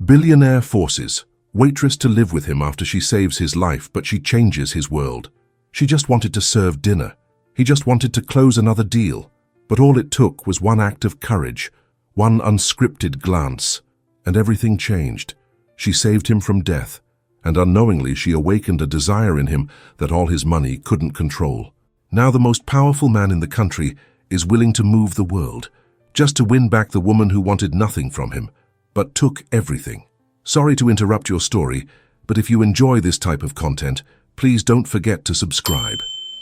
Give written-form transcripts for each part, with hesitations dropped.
Billionaire forces waitress to live with him after she saves his life, but she changes his world. She just wanted to serve dinner. He just wanted to close another deal. But all it took was one act of courage, one unscripted glance, and everything changed. She saved him from death, and unknowingly she awakened a desire in him that all his money couldn't control. Now the most powerful man in the country is willing to move the world, just to win back the woman who wanted nothing from him, but took everything. Sorry to interrupt your story, but if you enjoy this type of content, please don't forget to subscribe.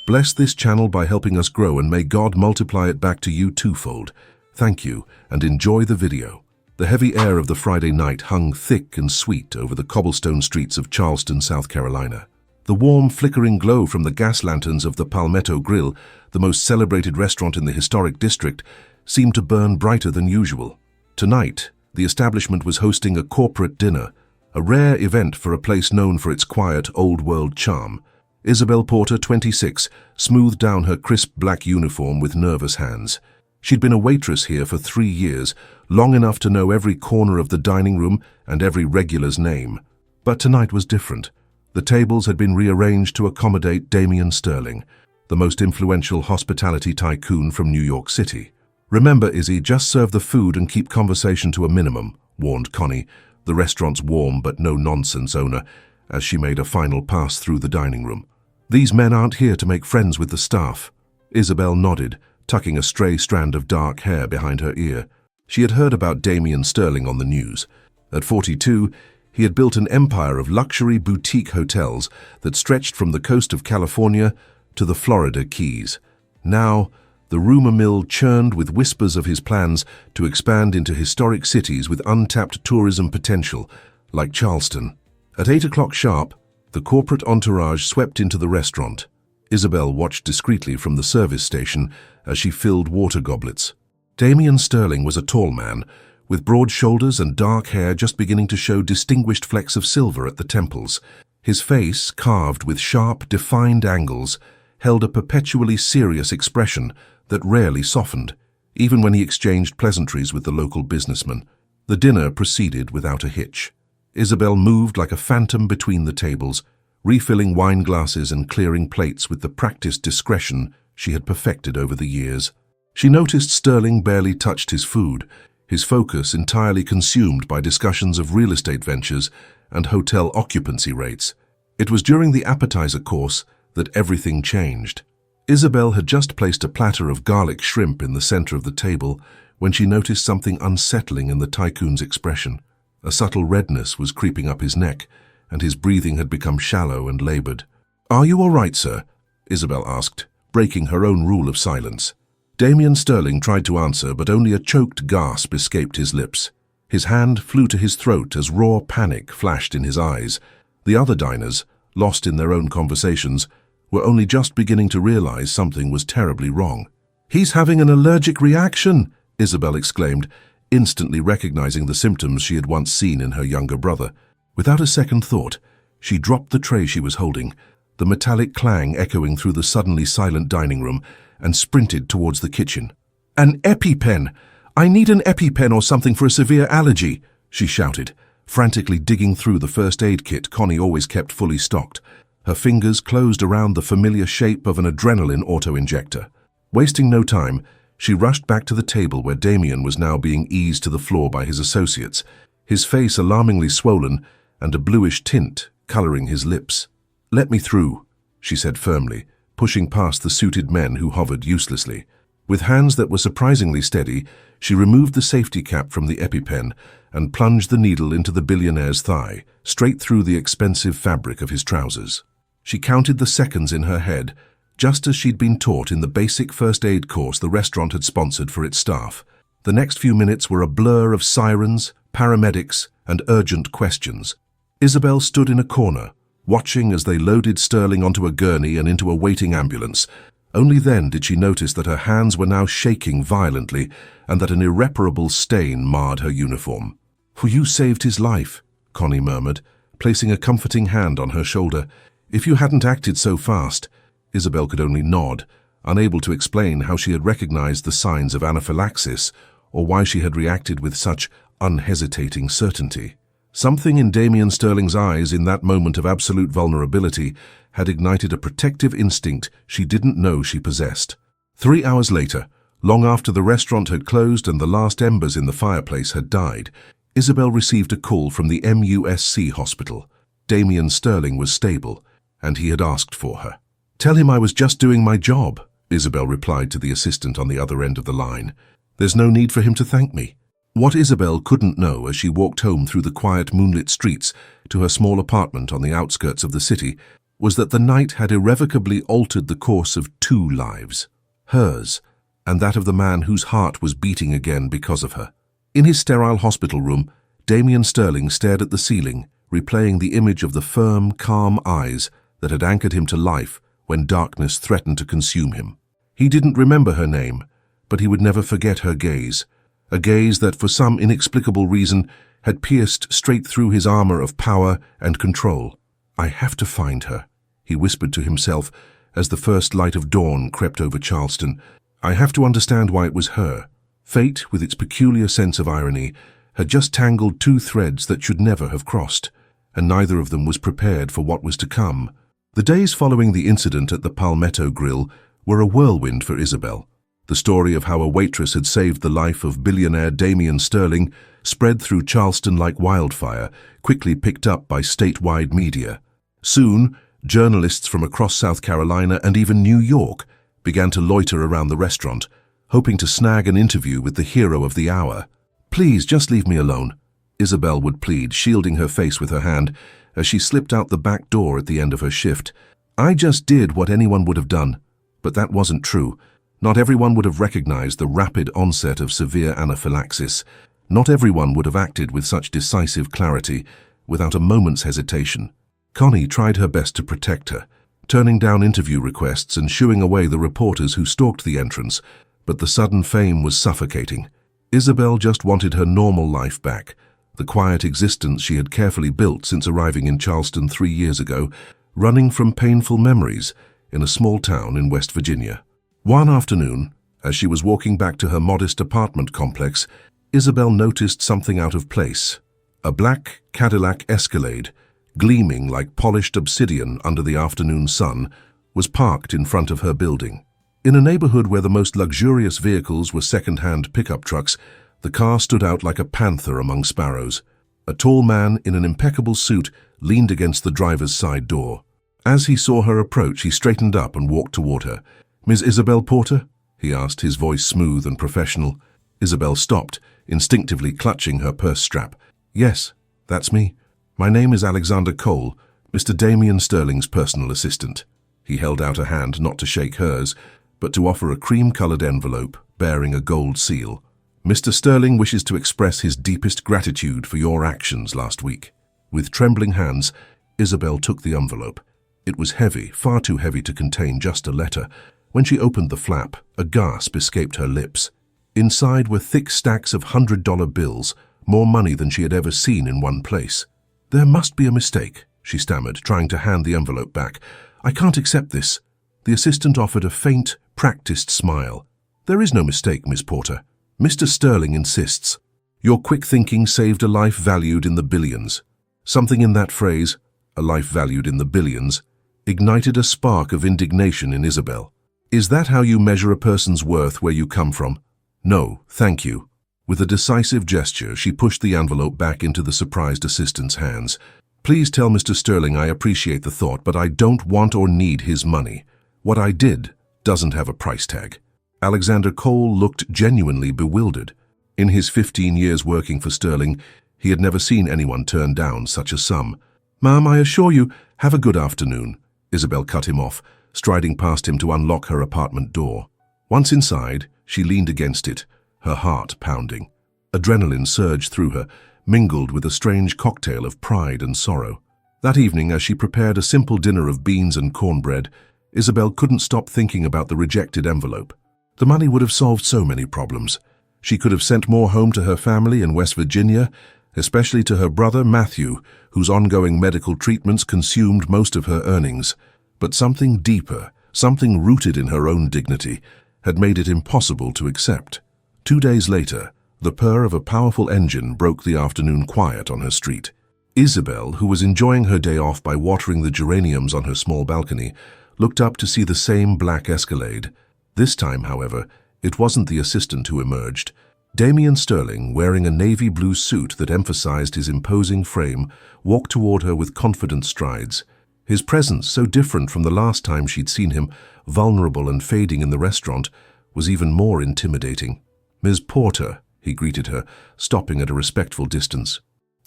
Bless this channel by helping us grow, and may God multiply it back to you twofold. Thank you, and enjoy the video. The heavy air of the Friday night hung thick and sweet over the cobblestone streets of Charleston, South Carolina. The warm, flickering glow from the gas lanterns of the Palmetto Grill, the most celebrated restaurant in the historic district, seemed to burn brighter than usual. Tonight, the establishment was hosting a corporate dinner, a rare event for a place known for its quiet, old-world charm. Isabel Porter, 26, smoothed down her crisp black uniform with nervous hands. She'd been a waitress here for 3 years, long enough to know every corner of the dining room and every regular's name. But tonight was different. The tables had been rearranged to accommodate Damian Sterling, the most influential hospitality tycoon from New York City. "Remember, Izzy, just serve the food and keep conversation to a minimum," warned Connie, the restaurant's warm but no-nonsense owner, as she made a final pass through the dining room. "These men aren't here to make friends with the staff." Isabel nodded, tucking a stray strand of dark hair behind her ear. She had heard about Damian Sterling on the news. At 42, he had built an empire of luxury boutique hotels that stretched from the coast of California to the Florida Keys. Now, the rumor mill churned with whispers of his plans to expand into historic cities with untapped tourism potential, like Charleston. At 8 o'clock sharp, the corporate entourage swept into the restaurant. Isabel watched discreetly from the service station as she filled water goblets. Damian Sterling was a tall man, with broad shoulders and dark hair just beginning to show distinguished flecks of silver at the temples. His face, carved with sharp, defined angles, held a perpetually serious expression that rarely softened, even when he exchanged pleasantries with the local businessman. The dinner proceeded without a hitch. Isabel moved like a phantom between the tables, refilling wine glasses and clearing plates with the practiced discretion she had perfected over the years. She noticed Sterling barely touched his food, his focus entirely consumed by discussions of real estate ventures and hotel occupancy rates. It was during the appetizer course that everything changed. Isabel had just placed a platter of garlic shrimp in the center of the table when she noticed something unsettling in the tycoon's expression. A subtle redness was creeping up his neck, and his breathing had become shallow and labored. "Are you all right, sir?" Isabel asked, breaking her own rule of silence. Damian Sterling tried to answer, but only a choked gasp escaped his lips. His hand flew to his throat as raw panic flashed in his eyes. The other diners, lost in their own conversations, were only just beginning to realize something was terribly wrong. "He's having an allergic reaction," Isabel exclaimed, instantly recognizing the symptoms she had once seen in her younger brother. Without a second thought, she dropped the tray she was holding, the metallic clang echoing through the suddenly silent dining room, and sprinted towards the kitchen. "An EpiPen! I need an EpiPen or something for a severe allergy," she shouted, frantically digging through the first aid kit Connie always kept fully stocked. Her fingers closed around the familiar shape of an adrenaline auto-injector. Wasting no time, she rushed back to the table where Damian was now being eased to the floor by his associates, his face alarmingly swollen and a bluish tint coloring his lips. "Let me through," she said firmly, pushing past the suited men who hovered uselessly. With hands that were surprisingly steady, she removed the safety cap from the EpiPen and plunged the needle into the billionaire's thigh, straight through the expensive fabric of his trousers. She counted the seconds in her head, just as she'd been taught in the basic first aid course the restaurant had sponsored for its staff. The next few minutes were a blur of sirens, paramedics, and urgent questions. Isabel stood in a corner, watching as they loaded Sterling onto a gurney and into a waiting ambulance. Only then did she notice that her hands were now shaking violently and that an irreparable stain marred her uniform. "You saved his life," Connie murmured, placing a comforting hand on her shoulder. "If you hadn't acted so fast." Isabel could only nod, unable to explain how she had recognized the signs of anaphylaxis or why she had reacted with such unhesitating certainty. Something in Damien Sterling's eyes in that moment of absolute vulnerability had ignited a protective instinct she didn't know she possessed. 3 hours later, long after the restaurant had closed and the last embers in the fireplace had died, Isabel received a call from the MUSC hospital. Damien Sterling was stable, and he had asked for her. "Tell him I was just doing my job," Isabel replied to the assistant on the other end of the line. "There's no need for him to thank me." What Isabel couldn't know as she walked home through the quiet moonlit streets to her small apartment on the outskirts of the city was that the night had irrevocably altered the course of 2 lives, hers and that of the man whose heart was beating again because of her. In his sterile hospital room, Damien Sterling stared at the ceiling, replaying the image of the firm, calm eyes that had anchored him to life when darkness threatened to consume him. He didn't remember her name, but he would never forget her gaze, a gaze that for some inexplicable reason had pierced straight through his armor of power and control. "I have to find her," he whispered to himself as the first light of dawn crept over Charleston. "I have to understand why it was her." Fate, with its peculiar sense of irony, had just tangled 2 threads that should never have crossed, and neither of them was prepared for what was to come. The days following the incident at the Palmetto Grill were a whirlwind for Isabel. The story of how a waitress had saved the life of billionaire Damien Sterling spread through Charleston like wildfire, quickly picked up by statewide media. Soon, journalists from across South Carolina and even New York began to loiter around the restaurant, hoping to snag an interview with the hero of the hour. "Please, just leave me alone," Isabel would plead, shielding her face with her hand as she slipped out the back door at the end of her shift. "I just did what anyone would have done." But that wasn't true. Not everyone would have recognized the rapid onset of severe anaphylaxis. Not everyone would have acted with such decisive clarity, without a moment's hesitation. Connie tried her best to protect her, turning down interview requests and shooing away the reporters who stalked the entrance, but the sudden fame was suffocating. Isabel just wanted her normal life back, the quiet existence she had carefully built since arriving in Charleston 3 years ago, running from painful memories in a small town in West Virginia. One afternoon, as she was walking back to her modest apartment complex, Isabel noticed something out of place. A black Cadillac Escalade, gleaming like polished obsidian under the afternoon sun, was parked in front of her building. In a neighborhood where the most luxurious vehicles were second-hand pickup trucks, the car stood out like a panther among sparrows. A tall man in an impeccable suit leaned against the driver's side door. As he saw her approach, he straightened up and walked toward her. "Miss Isabel Porter?" he asked, his voice smooth and professional. Isabel stopped, instinctively clutching her purse strap. "Yes, that's me. My name is Alexander Cole, Mr. Damien Sterling's personal assistant." He held out a hand not to shake hers, but to offer a cream-colored envelope bearing a gold seal. "Mr. Sterling wishes to express his deepest gratitude for your actions last week." With trembling hands, Isabel took the envelope. It was heavy, far too heavy to contain just a letter. When she opened the flap, a gasp escaped her lips. Inside were thick stacks of $100 bills, more money than she had ever seen in one place. "There must be a mistake," she stammered, trying to hand the envelope back. "I can't accept this." The assistant offered a faint, practiced smile. "There is no mistake, Miss Porter. Mr. Sterling insists. Your quick thinking saved a life valued in the billions." Something in that phrase, "a life valued in the billions," ignited a spark of indignation in Isabel. "Is that how you measure a person's worth where you come from?" "No, thank you." With a decisive gesture, she pushed the envelope back into the surprised assistant's hands. "Please tell Mr. Sterling I appreciate the thought, but I don't want or need his money. What I did doesn't have a price tag." Alexander Cole looked genuinely bewildered. In his 15 years working for Sterling, he had never seen anyone turn down such a sum. "Ma'am, I assure you, have a good afternoon." Isabel cut him off, striding past him to unlock her apartment door. Once inside, she leaned against it, her heart pounding. Adrenaline surged through her, mingled with a strange cocktail of pride and sorrow. That evening, as she prepared a simple dinner of beans and cornbread, Isabel couldn't stop thinking about the rejected envelope. The money would have solved so many problems. She could have sent more home to her family in West Virginia, especially to her brother Matthew, whose ongoing medical treatments consumed most of her earnings. But something deeper, something rooted in her own dignity, had made it impossible to accept. 2 days later, the purr of a powerful engine broke the afternoon quiet on her street. Isabel, who was enjoying her day off by watering the geraniums on her small balcony, looked up to see the same black Escalade. This time, however, it wasn't the assistant who emerged. Damien Sterling, wearing a navy blue suit that emphasized his imposing frame, walked toward her with confident strides. His presence, so different from the last time she'd seen him, vulnerable and fading in the restaurant, was even more intimidating. "Ms. Porter," he greeted her, stopping at a respectful distance.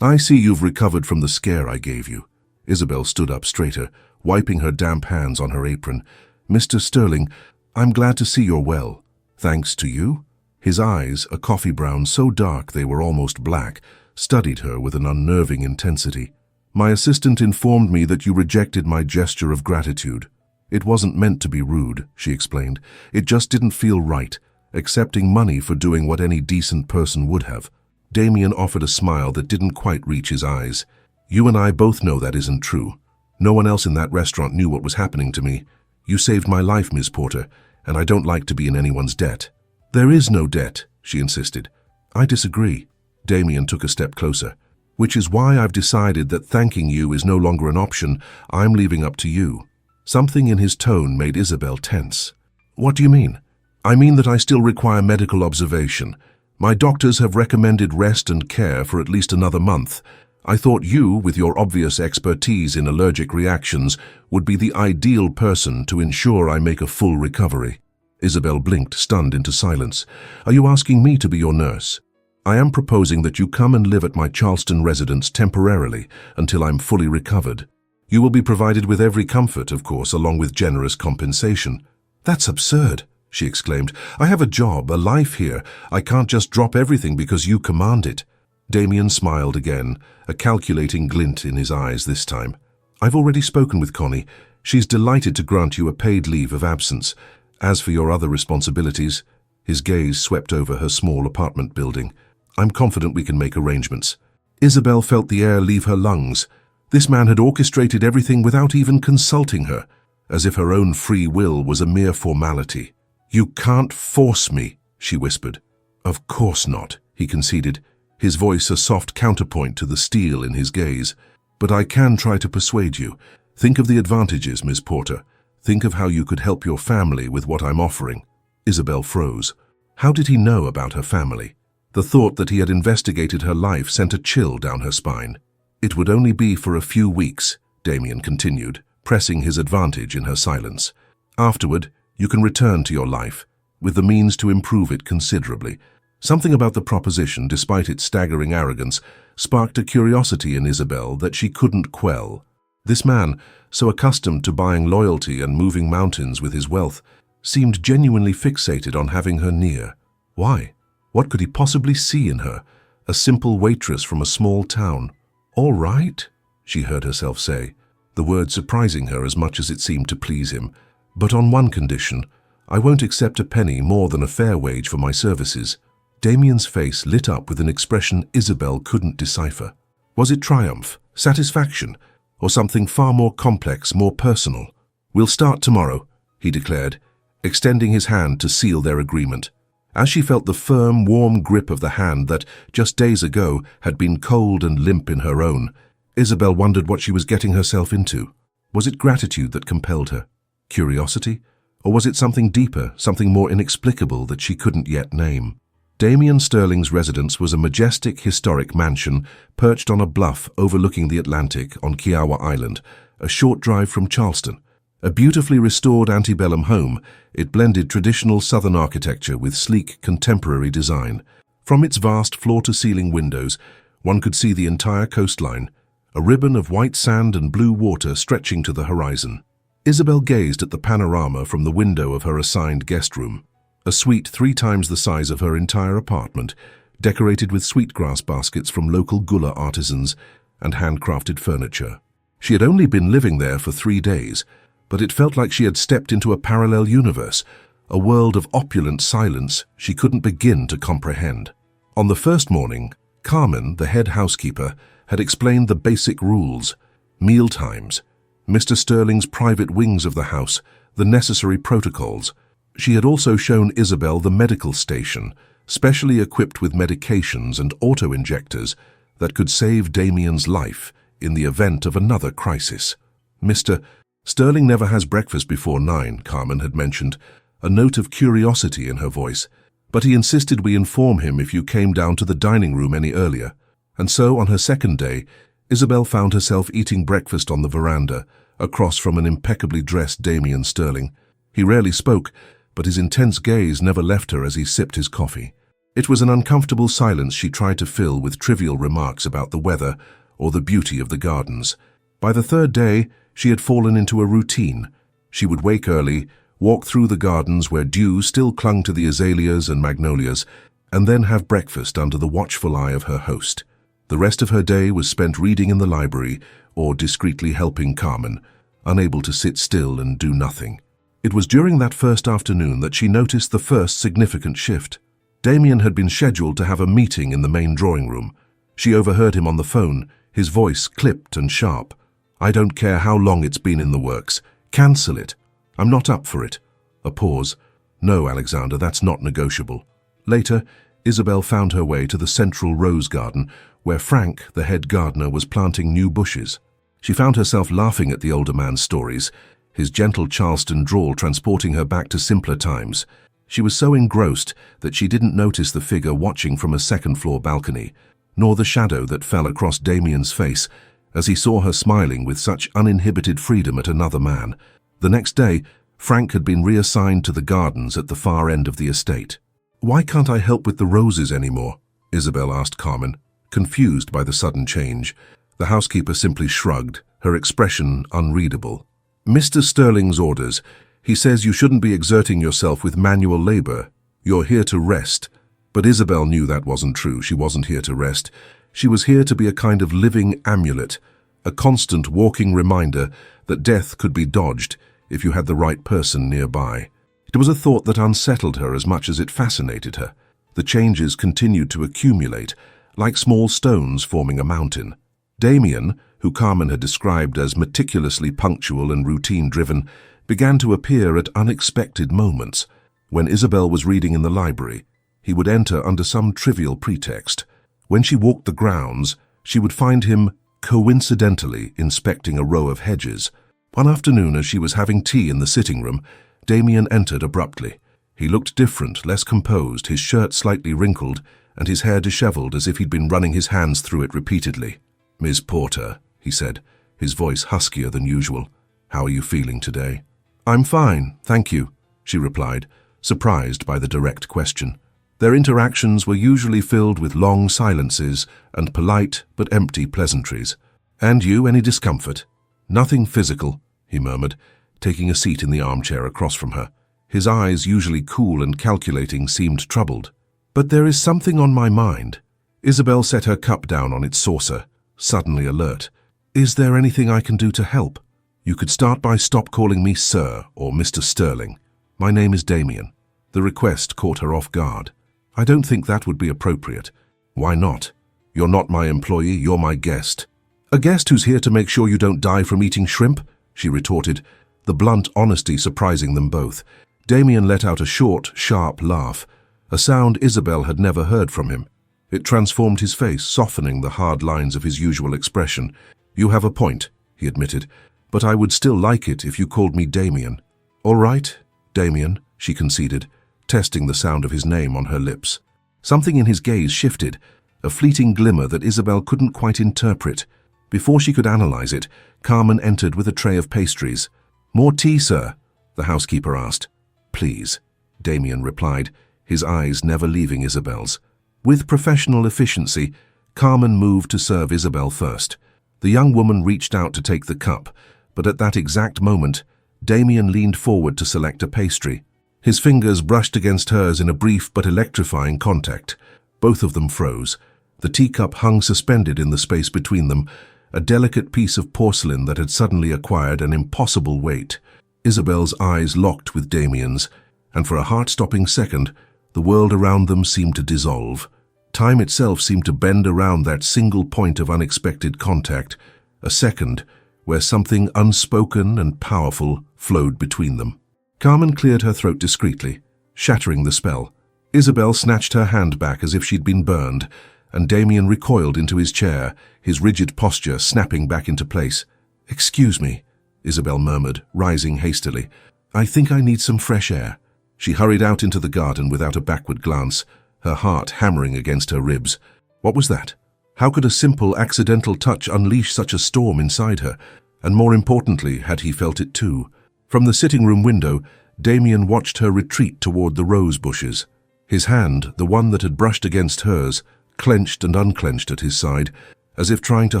"I see you've recovered from the scare I gave you." Isabel stood up straighter, wiping her damp hands on her apron. "Mr. Sterling, I'm glad to see you're well. Thanks to you?" His eyes, a coffee brown so dark they were almost black, studied her with an unnerving intensity. "My assistant informed me that you rejected my gesture of gratitude. It wasn't meant to be rude," she explained. "It just didn't feel right, accepting money for doing what any decent person would have." Damien offered a smile that didn't quite reach his eyes. "You and I both know that isn't true. No one else in that restaurant knew what was happening to me. You saved my life, Ms. Porter, and I don't like to be in anyone's debt." "There is no debt," she insisted. "I disagree." Damien took a step closer. "Which is why I've decided that thanking you is no longer an option. I'm leaving up to you." Something in his tone made Isabel tense. "What do you mean?" "I mean that I still require medical observation. My doctors have recommended rest and care for at least another month. I thought you, with your obvious expertise in allergic reactions, would be the ideal person to ensure I make a full recovery." Isabel blinked, stunned into silence. "Are you asking me to be your nurse?" "I am proposing that you come and live at my Charleston residence temporarily until I'm fully recovered. You will be provided with every comfort, of course, along with generous compensation." "That's absurd," she exclaimed. "I have a job, a life here. I can't just drop everything because you command it." Damien smiled again, a calculating glint in his eyes this time. "I've already spoken with Connie. She's delighted to grant you a paid leave of absence. As for your other responsibilities," his gaze swept over her small apartment building, "I'm confident we can make arrangements." Isabel felt the air leave her lungs. This man had orchestrated everything without even consulting her, as if her own free will was a mere formality. "You can't force me," she whispered. "Of course not," he conceded, his voice a soft counterpoint to the steel in his gaze. "But I can try to persuade you. Think of the advantages, Ms. Porter. Think of how you could help your family with what I'm offering." Isabel froze. How did he know about her family? The thought that he had investigated her life sent a chill down her spine. "It would only be for a few weeks," Damien continued, pressing his advantage in her silence. "Afterward, you can return to your life, with the means to improve it considerably." Something about the proposition, despite its staggering arrogance, sparked a curiosity in Isabel that she couldn't quell. This man, so accustomed to buying loyalty and moving mountains with his wealth, seemed genuinely fixated on having her near. Why? What could he possibly see in her? A simple waitress from a small town. "All right," she heard herself say, the word surprising her as much as it seemed to please him. "But on one condition, I won't accept a penny more than a fair wage for my services." Damien's face lit up with an expression Isabel couldn't decipher. Was it triumph, satisfaction, or something far more complex, more personal? "We'll start tomorrow," he declared, extending his hand to seal their agreement. As she felt the firm, warm grip of the hand that, just days ago, had been cold and limp in her own, Isabel wondered what she was getting herself into. Was it gratitude that compelled her? Curiosity? Or was it something deeper, something more inexplicable that she couldn't yet name? Damien Sterling's residence was a majestic, historic mansion perched on a bluff overlooking the Atlantic on Kiowa Island, a short drive from Charleston. A beautifully restored antebellum home, it blended traditional Southern architecture with sleek, contemporary design. From its vast floor-to-ceiling windows, one could see the entire coastline, a ribbon of white sand and blue water stretching to the horizon. Isabel gazed at the panorama from the window of her assigned guest room, a suite 3 times the size of her entire apartment, decorated with sweetgrass baskets from local Gula artisans and handcrafted furniture. She had only been living there for 3 days, but it felt like she had stepped into a parallel universe, a world of opulent silence she couldn't begin to comprehend. On the first morning, Carmen, the head housekeeper, had explained the basic rules: meal times, Mr. Sterling's private wings of the house, the necessary protocols. She had also shown Isabel the medical station, specially equipped with medications and auto-injectors, that could save Damien's life in the event of another crisis. Mr. Sterling never has breakfast before 9, Carmen had mentioned, a note of curiosity in her voice, but he insisted we inform him if you came down to the dining room any earlier. And so, on her second day, Isabel found herself eating breakfast on the veranda, across from an impeccably dressed Damien Sterling. He rarely spoke, but his intense gaze never left her as he sipped his coffee. It was an uncomfortable silence she tried to fill with trivial remarks about the weather or the beauty of the gardens. By the third day, she had fallen into a routine. She would wake early, walk through the gardens where dew still clung to the azaleas and magnolias, and then have breakfast under the watchful eye of her host. The rest of her day was spent reading in the library or discreetly helping Carmen, unable to sit still and do nothing. It was during that first afternoon that she noticed the first significant shift. Damien had been scheduled to have a meeting in the main drawing room. She overheard him on the phone, his voice clipped and sharp. "I don't care how long it's been in the works. Cancel it. I'm not up for it." A pause. "No, Alexander, that's not negotiable." Later, Isabel found her way to the central rose garden, where Frank, the head gardener, was planting new bushes. She found herself laughing at the older man's stories, his gentle Charleston drawl transporting her back to simpler times. She was so engrossed that she didn't notice the figure watching from a second-floor balcony, nor the shadow that fell across Damien's face as he saw her smiling with such uninhibited freedom at another man. The next day, Frank had been reassigned to the gardens at the far end of the estate. "Why can't I help with the roses anymore?" Isabel asked Carmen, confused by the sudden change. The housekeeper simply shrugged, her expression unreadable. "Mr. Sterling's orders. He says you shouldn't be exerting yourself with manual labor. You're here to rest." But Isabel knew that wasn't true. She wasn't here to rest. She was here to be a kind of living amulet, a constant walking reminder that death could be dodged if you had the right person nearby. It was a thought that unsettled her as much as it fascinated her. The changes continued to accumulate, like small stones forming a mountain. Damien, who Carmen had described as meticulously punctual and routine-driven, began to appear at unexpected moments. When Isabel was reading in the library, he would enter under some trivial pretext. When she walked the grounds, she would find him coincidentally inspecting a row of hedges. One afternoon, as she was having tea in the sitting room, Damien entered abruptly. He looked different, less composed, his shirt slightly wrinkled, and his hair disheveled as if he'd been running his hands through it repeatedly. "Miss Porter," he said, his voice huskier than usual. "How are you feeling today?" "I'm fine, thank you," she replied, surprised by the direct question. Their interactions were usually filled with long silences and polite but empty pleasantries. "And you, any discomfort?" "Nothing physical," he murmured, taking a seat in the armchair across from her. His eyes, usually cool and calculating, seemed troubled. "But there is something on my mind." Isabel set her cup down on its saucer, suddenly alert. "Is there anything I can do to help?" "You could start by stop calling me Sir or Mr. Sterling. My name is Damien." The request caught her off guard. "I don't think that would be appropriate." "Why not? You're not my employee, you're my guest." "A guest who's here to make sure you don't die from eating shrimp?" she retorted, the blunt honesty surprising them both. Damien let out a short, sharp laugh, a sound Isabel had never heard from him. It transformed his face, softening the hard lines of his usual expression. "You have a point," he admitted, "but I would still like it if you called me Damien." "All right, Damien," she conceded, testing the sound of his name on her lips. Something in his gaze shifted, a fleeting glimmer that Isabel couldn't quite interpret. Before she could analyze it, Carmen entered with a tray of pastries. "More tea, sir?" the housekeeper asked. "Please," Damien replied, his eyes never leaving Isabel's. With professional efficiency, Carmen moved to serve Isabel first. The young woman reached out to take the cup, but at that exact moment, Damien leaned forward to select a pastry. His fingers brushed against hers in a brief but electrifying contact. Both of them froze. The teacup hung suspended in the space between them, a delicate piece of porcelain that had suddenly acquired an impossible weight. Isabel's eyes locked with Damien's, and for a heart-stopping second, the world around them seemed to dissolve. Time itself seemed to bend around that single point of unexpected contact, a second where something unspoken and powerful flowed between them. Carmen cleared her throat discreetly, shattering the spell. Isabel snatched her hand back as if she'd been burned, and Damien recoiled into his chair, his rigid posture snapping back into place. "Excuse me," Isabel murmured, rising hastily. "I think I need some fresh air." She hurried out into the garden without a backward glance, her heart hammering against her ribs. What was that? How could a simple, accidental touch unleash such a storm inside her? And more importantly, had he felt it too? From the sitting room window, Damien watched her retreat toward the rose bushes. His hand, the one that had brushed against hers, clenched and unclenched at his side, as if trying to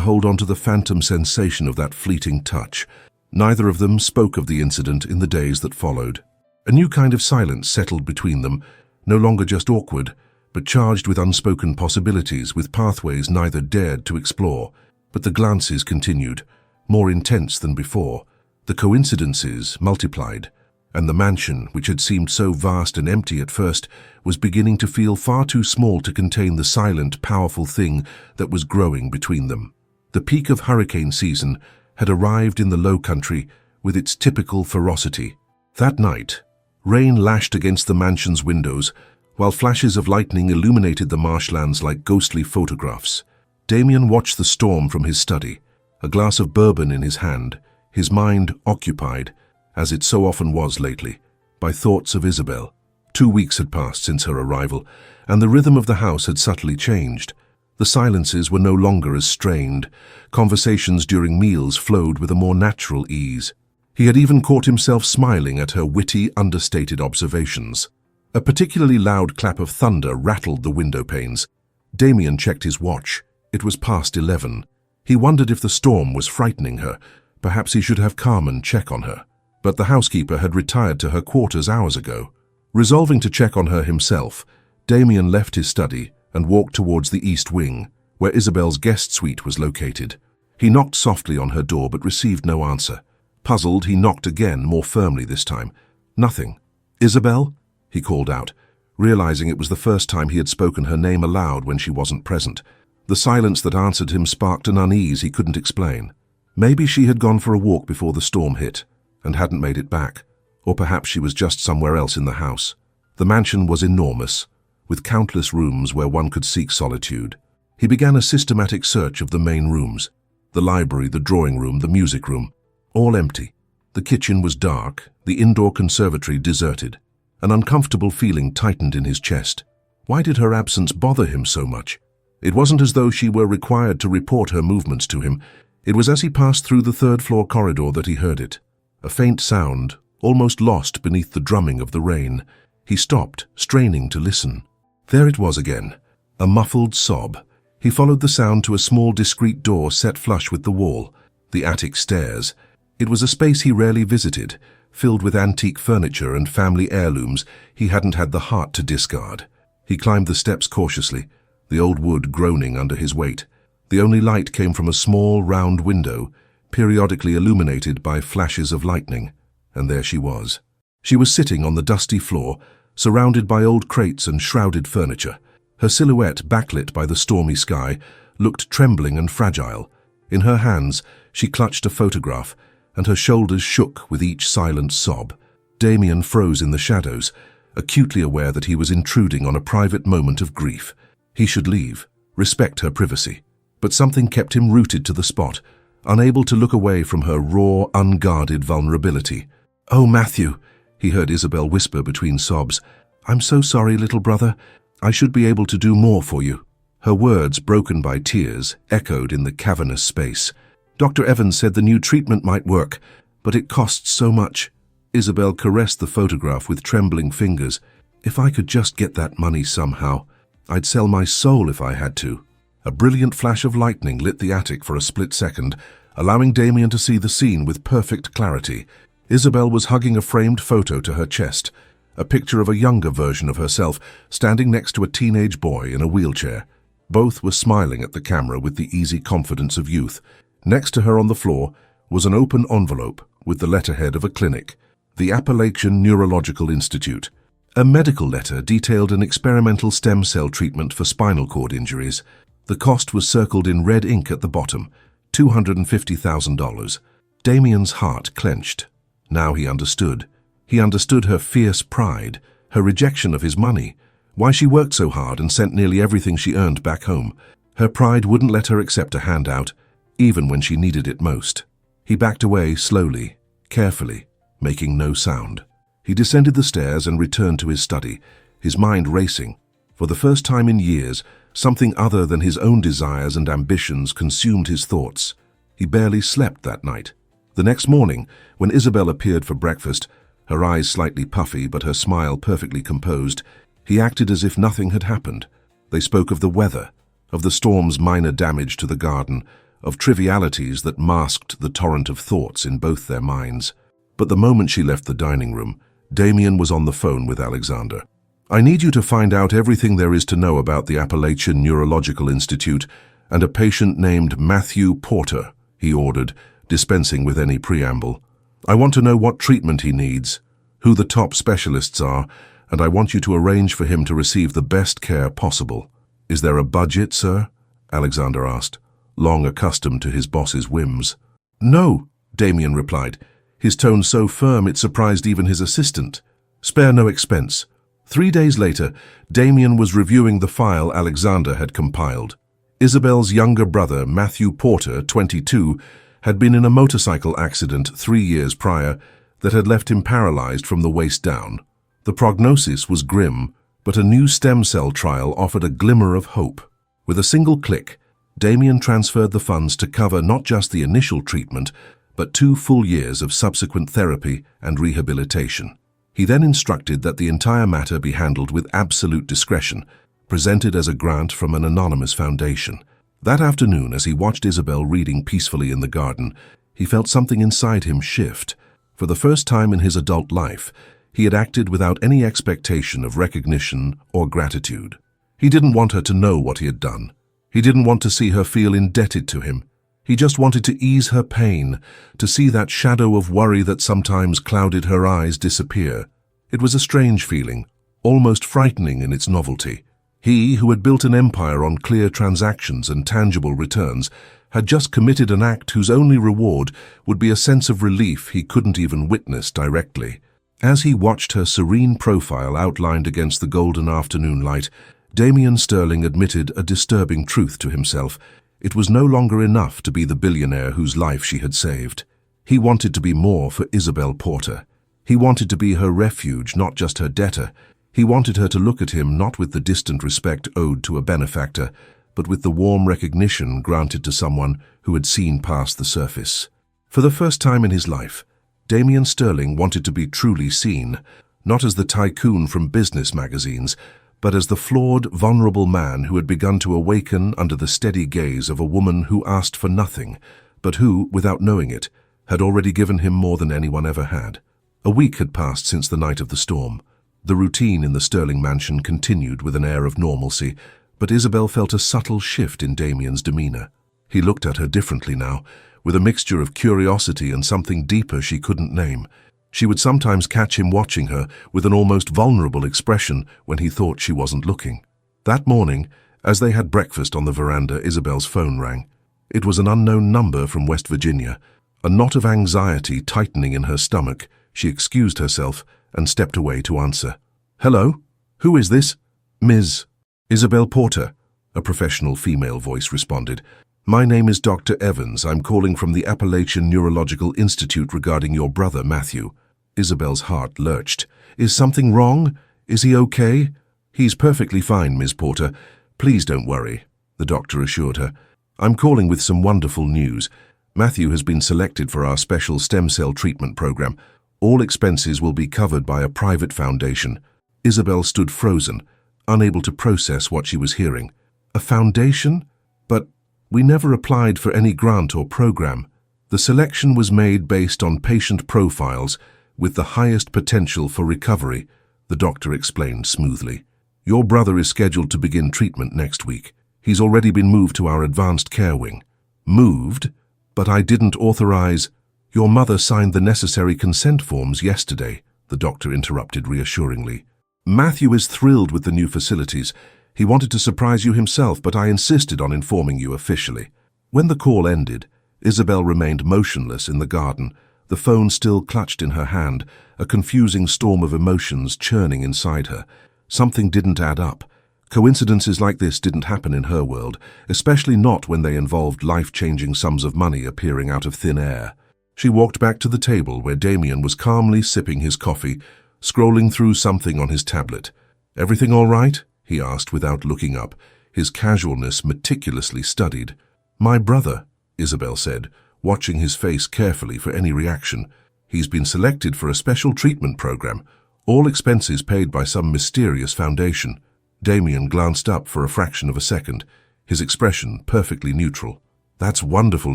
hold on to the phantom sensation of that fleeting touch. Neither of them spoke of the incident in the days that followed. A new kind of silence settled between them, no longer just awkward, but charged with unspoken possibilities, with pathways neither dared to explore. But the glances continued, more intense than before. The coincidences multiplied, and the mansion, which had seemed so vast and empty at first, was beginning to feel far too small to contain the silent, powerful thing that was growing between them. The peak of hurricane season had arrived in the Low Country with its typical ferocity. That night, rain lashed against the mansion's windows, while flashes of lightning illuminated the marshlands like ghostly photographs. Damien watched the storm from his study, a glass of bourbon in his hand, his mind occupied, as it so often was lately, by thoughts of Isabel. 2 weeks had passed since her arrival, and the rhythm of the house had subtly changed. The silences were no longer as strained. Conversations during meals flowed with a more natural ease. He had even caught himself smiling at her witty, understated observations. A particularly loud clap of thunder rattled the window panes. Damien checked his watch. It was past 11. He wondered if the storm was frightening her. Perhaps he should have Carmen check on her. But the housekeeper had retired to her quarters hours ago. Resolving to check on her himself, Damien left his study and walked towards the east wing, where Isabel's guest suite was located. He knocked softly on her door but received no answer. Puzzled, he knocked again, more firmly this time. Nothing. "Isabel?" he called out, realizing it was the first time he had spoken her name aloud when she wasn't present. The silence that answered him sparked an unease he couldn't explain. Maybe she had gone for a walk before the storm hit and hadn't made it back, or perhaps she was just somewhere else in the house. The mansion was enormous, with countless rooms where one could seek solitude. He began a systematic search of the main rooms, the library, the drawing room, the music room, all empty. The kitchen was dark, the indoor conservatory deserted. An uncomfortable feeling tightened in his chest. Why did her absence bother him so much? It wasn't as though she were required to report her movements to him. It was as he passed through the third-floor corridor that he heard it. A faint sound, almost lost beneath the drumming of the rain. He stopped, straining to listen. There it was again, a muffled sob. He followed the sound to a small, discreet door set flush with the wall, the attic stairs. It was a space he rarely visited, filled with antique furniture and family heirlooms he hadn't had the heart to discard. He climbed the steps cautiously, the old wood groaning under his weight. The only light came from a small, round window, periodically illuminated by flashes of lightning, and there she was. She was sitting on the dusty floor, surrounded by old crates and shrouded furniture. Her silhouette, backlit by the stormy sky, looked trembling and fragile. In her hands, she clutched a photograph, and her shoulders shook with each silent sob. Damien froze in the shadows, acutely aware that he was intruding on a private moment of grief. He should leave, respect her privacy. But something kept him rooted to the spot, unable to look away from her raw, unguarded vulnerability. "Oh, Matthew," he heard Isabel whisper between sobs. "I'm so sorry, little brother. I should be able to do more for you." Her words, broken by tears, echoed in the cavernous space. "Dr. Evans said the new treatment might work, but it costs so much." Isabel caressed the photograph with trembling fingers. "If I could just get that money somehow, I'd sell my soul if I had to." A brilliant flash of lightning lit the attic for a split second, allowing Damien to see the scene with perfect clarity. Isabel was hugging a framed photo to her chest, a picture of a younger version of herself standing next to a teenage boy in a wheelchair. Both were smiling at the camera with the easy confidence of youth. Next to her on the floor was an open envelope with the letterhead of a clinic, the Appalachian Neurological Institute. A medical letter detailed an experimental stem cell treatment for spinal cord injuries. The cost was circled in red ink at the bottom, $250,000. Damien's heart clenched. Now he understood. He understood her fierce pride, her rejection of his money. Why she worked so hard and sent nearly everything she earned back home. Her pride wouldn't let her accept a handout, even when she needed it most. He backed away slowly, carefully, making no sound. He descended the stairs and returned to his study, his mind racing. For the first time in years, something other than his own desires and ambitions consumed his thoughts. He barely slept that night. The next morning, when Isabel appeared for breakfast, her eyes slightly puffy but her smile perfectly composed, he acted as if nothing had happened. They spoke of the weather, of the storm's minor damage to the garden, of trivialities that masked the torrent of thoughts in both their minds. But the moment she left the dining room, Damien was on the phone with Alexander. "I need you to find out everything there is to know about the Appalachian Neurological Institute and a patient named Matthew Porter," he ordered, dispensing with any preamble. "I want to know what treatment he needs, who the top specialists are, and I want you to arrange for him to receive the best care possible." "Is there a budget, sir?" Alexander asked, long accustomed to his boss's whims. "No," Damien replied, his tone so firm it surprised even his assistant. "Spare no expense." 3 days later, Damien was reviewing the file Alexander had compiled. Isabel's younger brother, Matthew Porter, 22, had been in a motorcycle accident 3 years prior that had left him paralyzed from the waist down. The prognosis was grim, but a new stem cell trial offered a glimmer of hope. With a single click, Damien transferred the funds to cover not just the initial treatment, but 2 full years of subsequent therapy and rehabilitation. He then instructed that the entire matter be handled with absolute discretion, presented as a grant from an anonymous foundation. That afternoon, as he watched Isabel reading peacefully in the garden, he felt something inside him shift. For the first time in his adult life, he had acted without any expectation of recognition or gratitude. He didn't want her to know what he had done. He didn't want to see her feel indebted to him. He just wanted to ease her pain, to see that shadow of worry that sometimes clouded her eyes disappear. It was a strange feeling, almost frightening in its novelty. He, who had built an empire on clear transactions and tangible returns, had just committed an act whose only reward would be a sense of relief he couldn't even witness directly. As he watched her serene profile outlined against the golden afternoon light, Damien Sterling admitted a disturbing truth to himself. It was no longer enough to be the billionaire whose life she had saved. He wanted to be more for Isabel Porter. He wanted to be her refuge, not just her debtor. He wanted her to look at him not with the distant respect owed to a benefactor, but with the warm recognition granted to someone who had seen past the surface. For the first time in his life, Damien Sterling wanted to be truly seen, not as the tycoon from business magazines, but as the flawed, vulnerable man who had begun to awaken under the steady gaze of a woman who asked for nothing, but who, without knowing it, had already given him more than anyone ever had. A week had passed since the night of the storm. The routine in the Sterling mansion continued with an air of normalcy, but Isabel felt a subtle shift in Damien's demeanor. He looked at her differently now, with a mixture of curiosity and something deeper she couldn't name. She would sometimes catch him watching her with an almost vulnerable expression when he thought she wasn't looking. That morning, as they had breakfast on the veranda, Isabel's phone rang. It was an unknown number from West Virginia. A knot of anxiety tightening in her stomach, she excused herself and stepped away to answer. "Hello? Who is this?" "Ms. Isabel Porter," a professional female voice responded. "My name is Dr. Evans. I'm calling from the Appalachian Neurological Institute regarding your brother, Matthew." Isabel's heart lurched. "Is something wrong? Is he okay?" "He's perfectly fine, Ms. Porter. Please don't worry," the doctor assured her. "I'm calling with some wonderful news. Matthew has been selected for our special stem cell treatment program. All expenses will be covered by a private foundation." Isabel stood frozen, unable to process what she was hearing. "A foundation? But we never applied for any grant or program. The selection was made based on patient profiles with the highest potential for recovery," the doctor explained smoothly. "Your brother is scheduled to begin treatment next week. He's already been moved to our advanced care wing." "Moved? But I didn't authorize—" "Your mother signed the necessary consent forms yesterday," the doctor interrupted reassuringly. "Matthew is thrilled with the new facilities. He wanted to surprise you himself, but I insisted on informing you officially." When the call ended, Isabel remained motionless in the garden, the phone still clutched in her hand, a confusing storm of emotions churning inside her. Something didn't add up. Coincidences like this didn't happen in her world, especially not when they involved life-changing sums of money appearing out of thin air. She walked back to the table where Damien was calmly sipping his coffee, scrolling through something on his tablet. "Everything all right?" he asked without looking up, his casualness meticulously studied. "My brother," Isabel said, watching his face carefully for any reaction. "He's been selected for a special treatment program, all expenses paid by some mysterious foundation." Damien glanced up for a fraction of a second, his expression perfectly neutral. "That's wonderful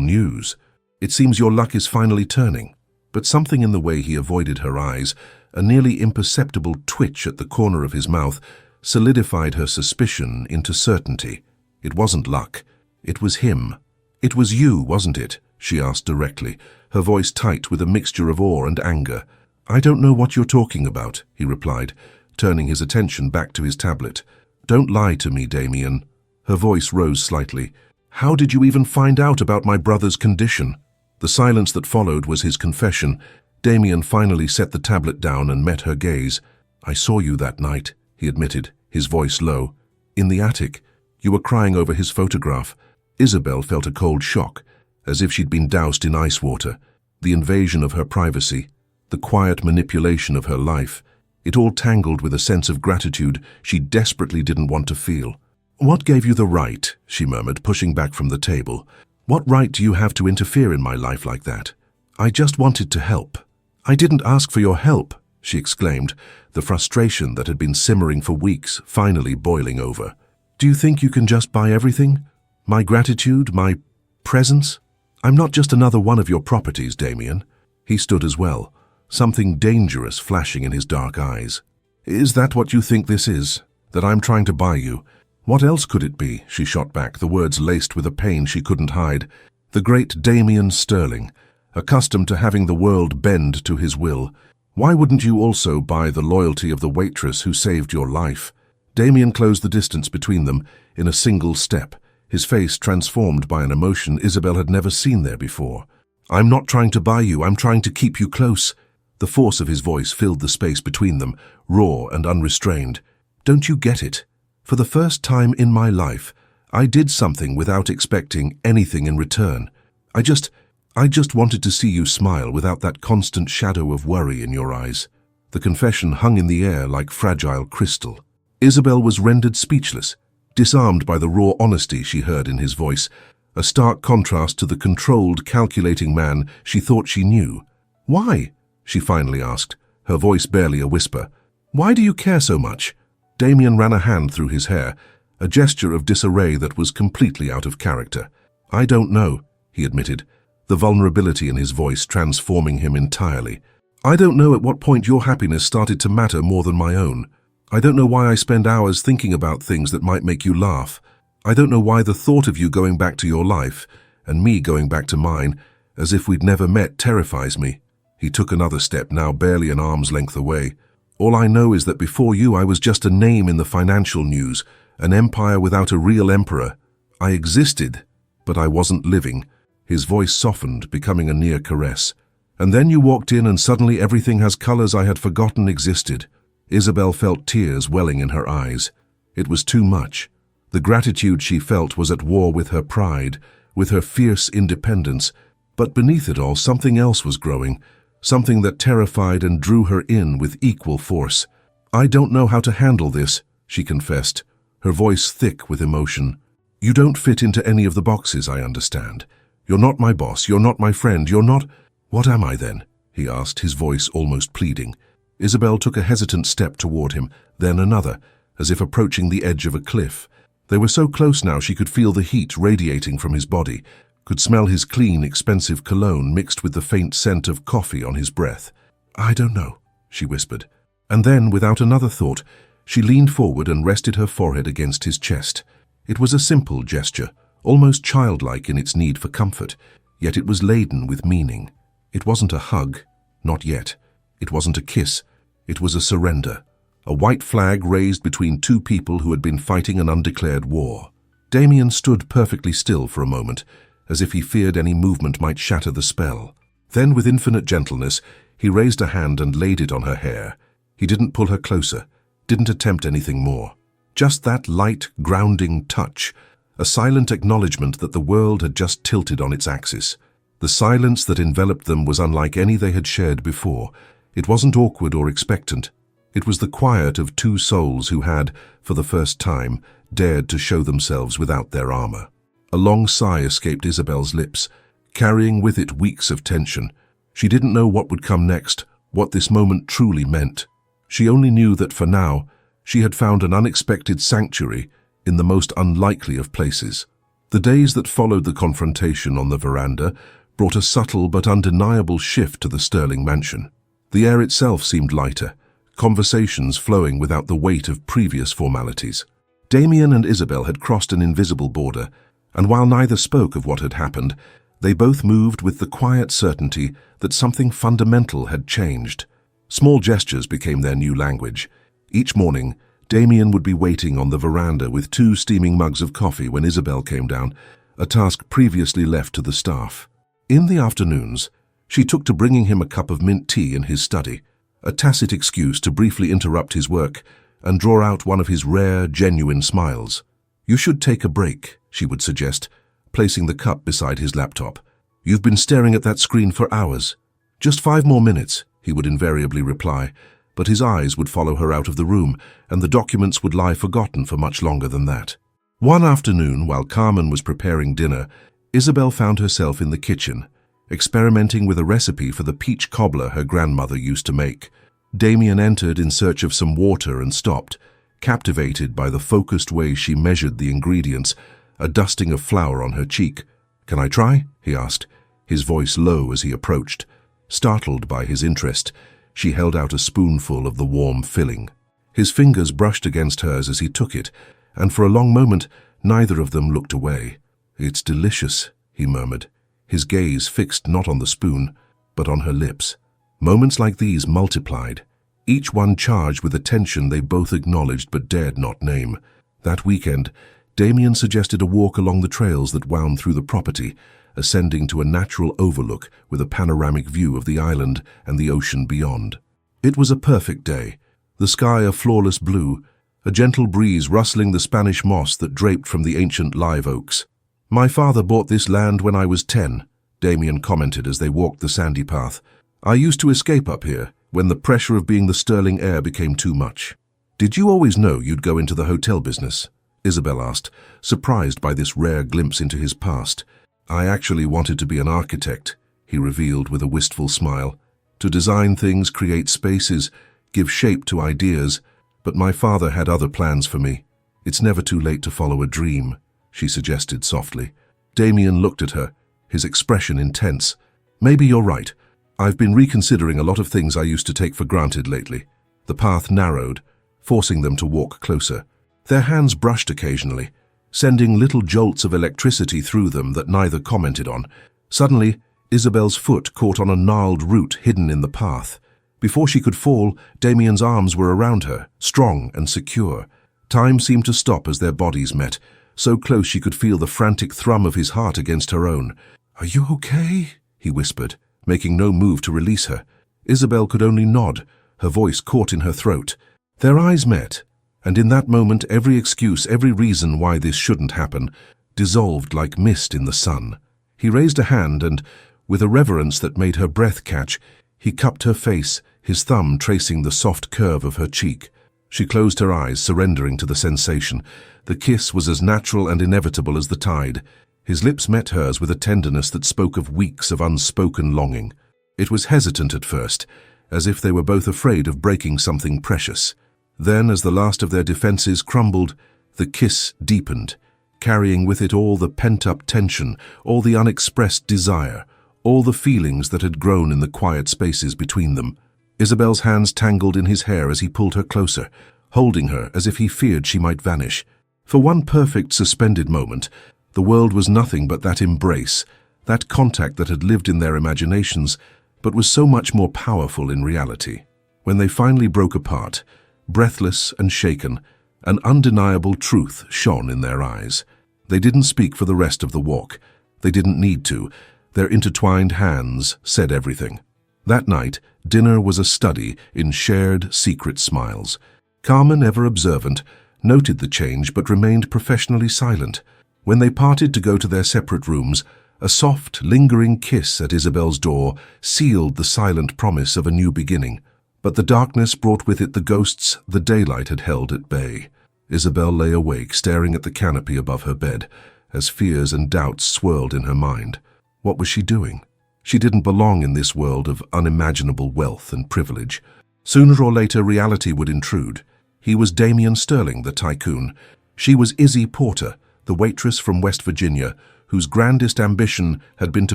news. It seems your luck is finally turning." But something in the way he avoided her eyes, a nearly imperceptible twitch at the corner of his mouth, solidified her suspicion into certainty. It wasn't luck. It was him. "It was you, wasn't it?" she asked directly, her voice tight with a mixture of awe and anger. "I don't know what you're talking about," he replied, turning his attention back to his tablet. "Don't lie to me, Damien." Her voice rose slightly. "How did you even find out about my brother's condition?" The silence that followed was his confession. Damien finally set the tablet down and met her gaze. "I saw you that night," he admitted, his voice low. "In the attic. You were crying over his photograph." Isabel felt a cold shock, as if she'd been doused in ice water. The invasion of her privacy, the quiet manipulation of her life, it all tangled with a sense of gratitude she desperately didn't want to feel. "What gave you the right?" she murmured, pushing back from the table. "What right do you have to interfere in my life like that?" "I just wanted to help." "I didn't ask for your help," she exclaimed, the frustration that had been simmering for weeks finally boiling over. "Do you think you can just buy everything? My gratitude, my presence? I'm not just another one of your properties, Damien." He stood as well, something dangerous flashing in his dark eyes. "Is that what you think this is? That I'm trying to buy you?" "What else could it be?" she shot back, the words laced with a pain she couldn't hide. The great Damien Sterling, accustomed to having the world bend to his will. "Why wouldn't you also buy the loyalty of the waitress who saved your life?" Damien closed the distance between them in a single step, his face transformed by an emotion Isabel had never seen there before. "I'm not trying to buy you, I'm trying to keep you close." The force of his voice filled the space between them, raw and unrestrained. "Don't you get it? For the first time in my life, I did something without expecting anything in return. I just wanted to see you smile without that constant shadow of worry in your eyes." The confession hung in the air like fragile crystal. Isabel was rendered speechless, disarmed by the raw honesty she heard in his voice, a stark contrast to the controlled, calculating man she thought she knew. "Why?" she finally asked, her voice barely a whisper. "Why do you care so much?" Damien ran a hand through his hair, a gesture of disarray that was completely out of character. "I don't know," he admitted, the vulnerability in his voice transforming him entirely. "I don't know at what point your happiness started to matter more than my own. I don't know why I spend hours thinking about things that might make you laugh. I don't know why the thought of you going back to your life, and me going back to mine, as if we'd never met, terrifies me." He took another step, now barely an arm's length away. "All I know is that before you I was just a name in the financial news, an empire without a real emperor. I existed, but I wasn't living." His voice softened, becoming a near caress. "And then you walked in and suddenly everything has colors I had forgotten existed." Isabel felt tears welling in her eyes. It was too much. The gratitude she felt was at war with her pride, with her fierce independence. But beneath it all, something else was growing, something that terrified and drew her in with equal force. "I don't know how to handle this," she confessed, her voice thick with emotion. "You don't fit into any of the boxes, I understand. You're not my boss, you're not my friend, you're not—" "What am I then?" he asked, his voice almost pleading. Isabel took a hesitant step toward him, then another, as if approaching the edge of a cliff. They were so close now she could feel the heat radiating from his body, could smell his clean, expensive cologne mixed with the faint scent of coffee on his breath. "I don't know," she whispered. And then, without another thought, she leaned forward and rested her forehead against his chest. It was a simple gesture, almost childlike in its need for comfort, yet it was laden with meaning. It wasn't a hug, not yet. It wasn't a kiss. It was a surrender, a white flag raised between two people who had been fighting an undeclared war. Damien stood perfectly still for a moment, as if he feared any movement might shatter the spell. Then, with infinite gentleness, he raised a hand and laid it on her hair. He didn't pull her closer, didn't attempt anything more. Just that light, grounding touch, a silent acknowledgement that the world had just tilted on its axis. The silence that enveloped them was unlike any they had shared before. It wasn't awkward or expectant. It was the quiet of two souls who had, for the first time, dared to show themselves without their armor. A long sigh escaped Isabel's lips, carrying with it weeks of tension. She didn't know what would come next, what this moment truly meant. She only knew that for now, she had found an unexpected sanctuary in the most unlikely of places. The days that followed the confrontation on the veranda brought a subtle but undeniable shift to the Sterling mansion. The air itself seemed lighter, conversations flowing without the weight of previous formalities. Damien and Isabel had crossed an invisible border, and while neither spoke of what had happened, they both moved with the quiet certainty that something fundamental had changed. Small gestures became their new language. Each morning, Damien would be waiting on the veranda with 2 steaming mugs of coffee when Isabel came down, a task previously left to the staff. In the afternoons, she took to bringing him a cup of mint tea in his study, a tacit excuse to briefly interrupt his work and draw out one of his rare, genuine smiles. "You should take a break," she would suggest, placing the cup beside his laptop. "You've been staring at that screen for hours." "Just 5 more minutes," he would invariably reply, but his eyes would follow her out of the room, and the documents would lie forgotten for much longer than that. One afternoon, while Carmen was preparing dinner, Isabel found herself in the kitchen, experimenting with a recipe for the peach cobbler her grandmother used to make. Damien entered in search of some water and stopped, captivated by the focused way she measured the ingredients, a dusting of flour on her cheek. "Can I try?" he asked, his voice low as he approached. Startled by his interest, she held out a spoonful of the warm filling. His fingers brushed against hers as he took it, and for a long moment neither of them looked away. "It's delicious," he murmured, his gaze fixed not on the spoon, but on her lips. Moments like these multiplied, each one charged with a tension they both acknowledged but dared not name. That weekend, Damien suggested a walk along the trails that wound through the property, ascending to a natural overlook with a panoramic view of the island and the ocean beyond. It was a perfect day, the sky a flawless blue, a gentle breeze rustling the Spanish moss that draped from the ancient live oaks. "My father bought this land when I was 10, Damien commented as they walked the sandy path. "I used to escape up here when the pressure of being the Sterling heir became too much." "Did you always know you'd go into the hotel business?" Isabel asked, surprised by this rare glimpse into his past. "I actually wanted to be an architect," he revealed with a wistful smile. "To design things, create spaces, give shape to ideas, but my father had other plans for me. It's never too late to follow a dream," she suggested softly. Damien looked at her, his expression intense. "Maybe you're right. I've been reconsidering a lot of things I used to take for granted lately." The path narrowed, forcing them to walk closer. Their hands brushed occasionally, sending little jolts of electricity through them that neither commented on. Suddenly, Isabel's foot caught on a gnarled root hidden in the path. Before she could fall, Damien's arms were around her, strong and secure. Time seemed to stop as their bodies met, so close she could feel the frantic thrum of his heart against her own. "Are you okay?" he whispered, making no move to release her. Isabel could only nod, her voice caught in her throat. Their eyes met, and in that moment every excuse, every reason why this shouldn't happen, dissolved like mist in the sun. He raised a hand and, with a reverence that made her breath catch, he cupped her face, his thumb tracing the soft curve of her cheek. She closed her eyes, surrendering to the sensation. The kiss was as natural and inevitable as the tide. His lips met hers with a tenderness that spoke of weeks of unspoken longing. It was hesitant at first, as if they were both afraid of breaking something precious. Then, as the last of their defenses crumbled, the kiss deepened, carrying with it all the pent-up tension, all the unexpressed desire, all the feelings that had grown in the quiet spaces between them. Isabel's hands tangled in his hair as he pulled her closer, holding her as if he feared she might vanish. For one perfect suspended moment, the world was nothing but that embrace, that contact that had lived in their imaginations, but was so much more powerful in reality. When they finally broke apart, breathless and shaken, an undeniable truth shone in their eyes. They didn't speak for the rest of the walk. They didn't need to. Their intertwined hands said everything. That night, dinner was a study in shared, secret smiles. Carmen, ever observant, noted the change but remained professionally silent. When they parted to go to their separate rooms, a soft, lingering kiss at Isabel's door sealed the silent promise of a new beginning. But the darkness brought with it the ghosts the daylight had held at bay. Isabel lay awake, staring at the canopy above her bed, as fears and doubts swirled in her mind. What was she doing? She didn't belong in this world of unimaginable wealth and privilege. Sooner or later, reality would intrude. He was Damian Sterling, the tycoon. She was Izzy Porter, the waitress from West Virginia, whose grandest ambition had been to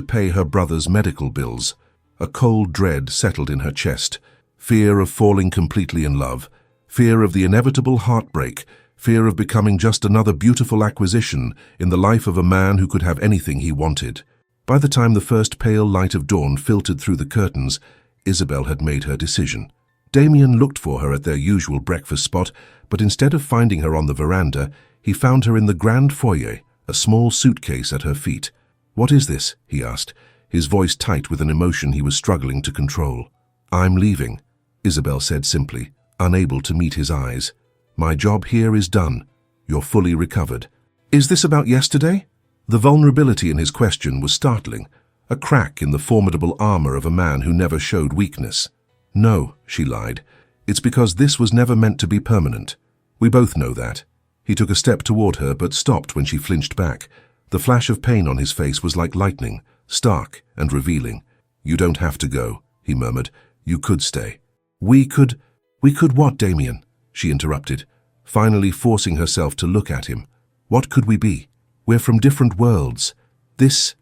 pay her brother's medical bills. A cold dread settled in her chest. Fear of falling completely in love. Fear of the inevitable heartbreak. Fear of becoming just another beautiful acquisition in the life of a man who could have anything he wanted. By the time the first pale light of dawn filtered through the curtains, Isabel had made her decision. Damian looked for her at their usual breakfast spot, but instead of finding her on the veranda, he found her in the grand foyer, a small suitcase at her feet. "What is this?" he asked, his voice tight with an emotion he was struggling to control. "I'm leaving," Isabel said simply, unable to meet his eyes. "My job here is done. You're fully recovered." "Is this about yesterday?" The vulnerability in his question was startling, a crack in the formidable armor of a man who never showed weakness. "No," she lied. "It's because this was never meant to be permanent. We both know that." He took a step toward her but stopped when she flinched back. The flash of pain on his face was like lightning, stark and revealing. "You don't have to go," he murmured. "You could stay." We could what, Damian?" she interrupted, finally forcing herself to look at him. "What could we be? We're from different worlds. This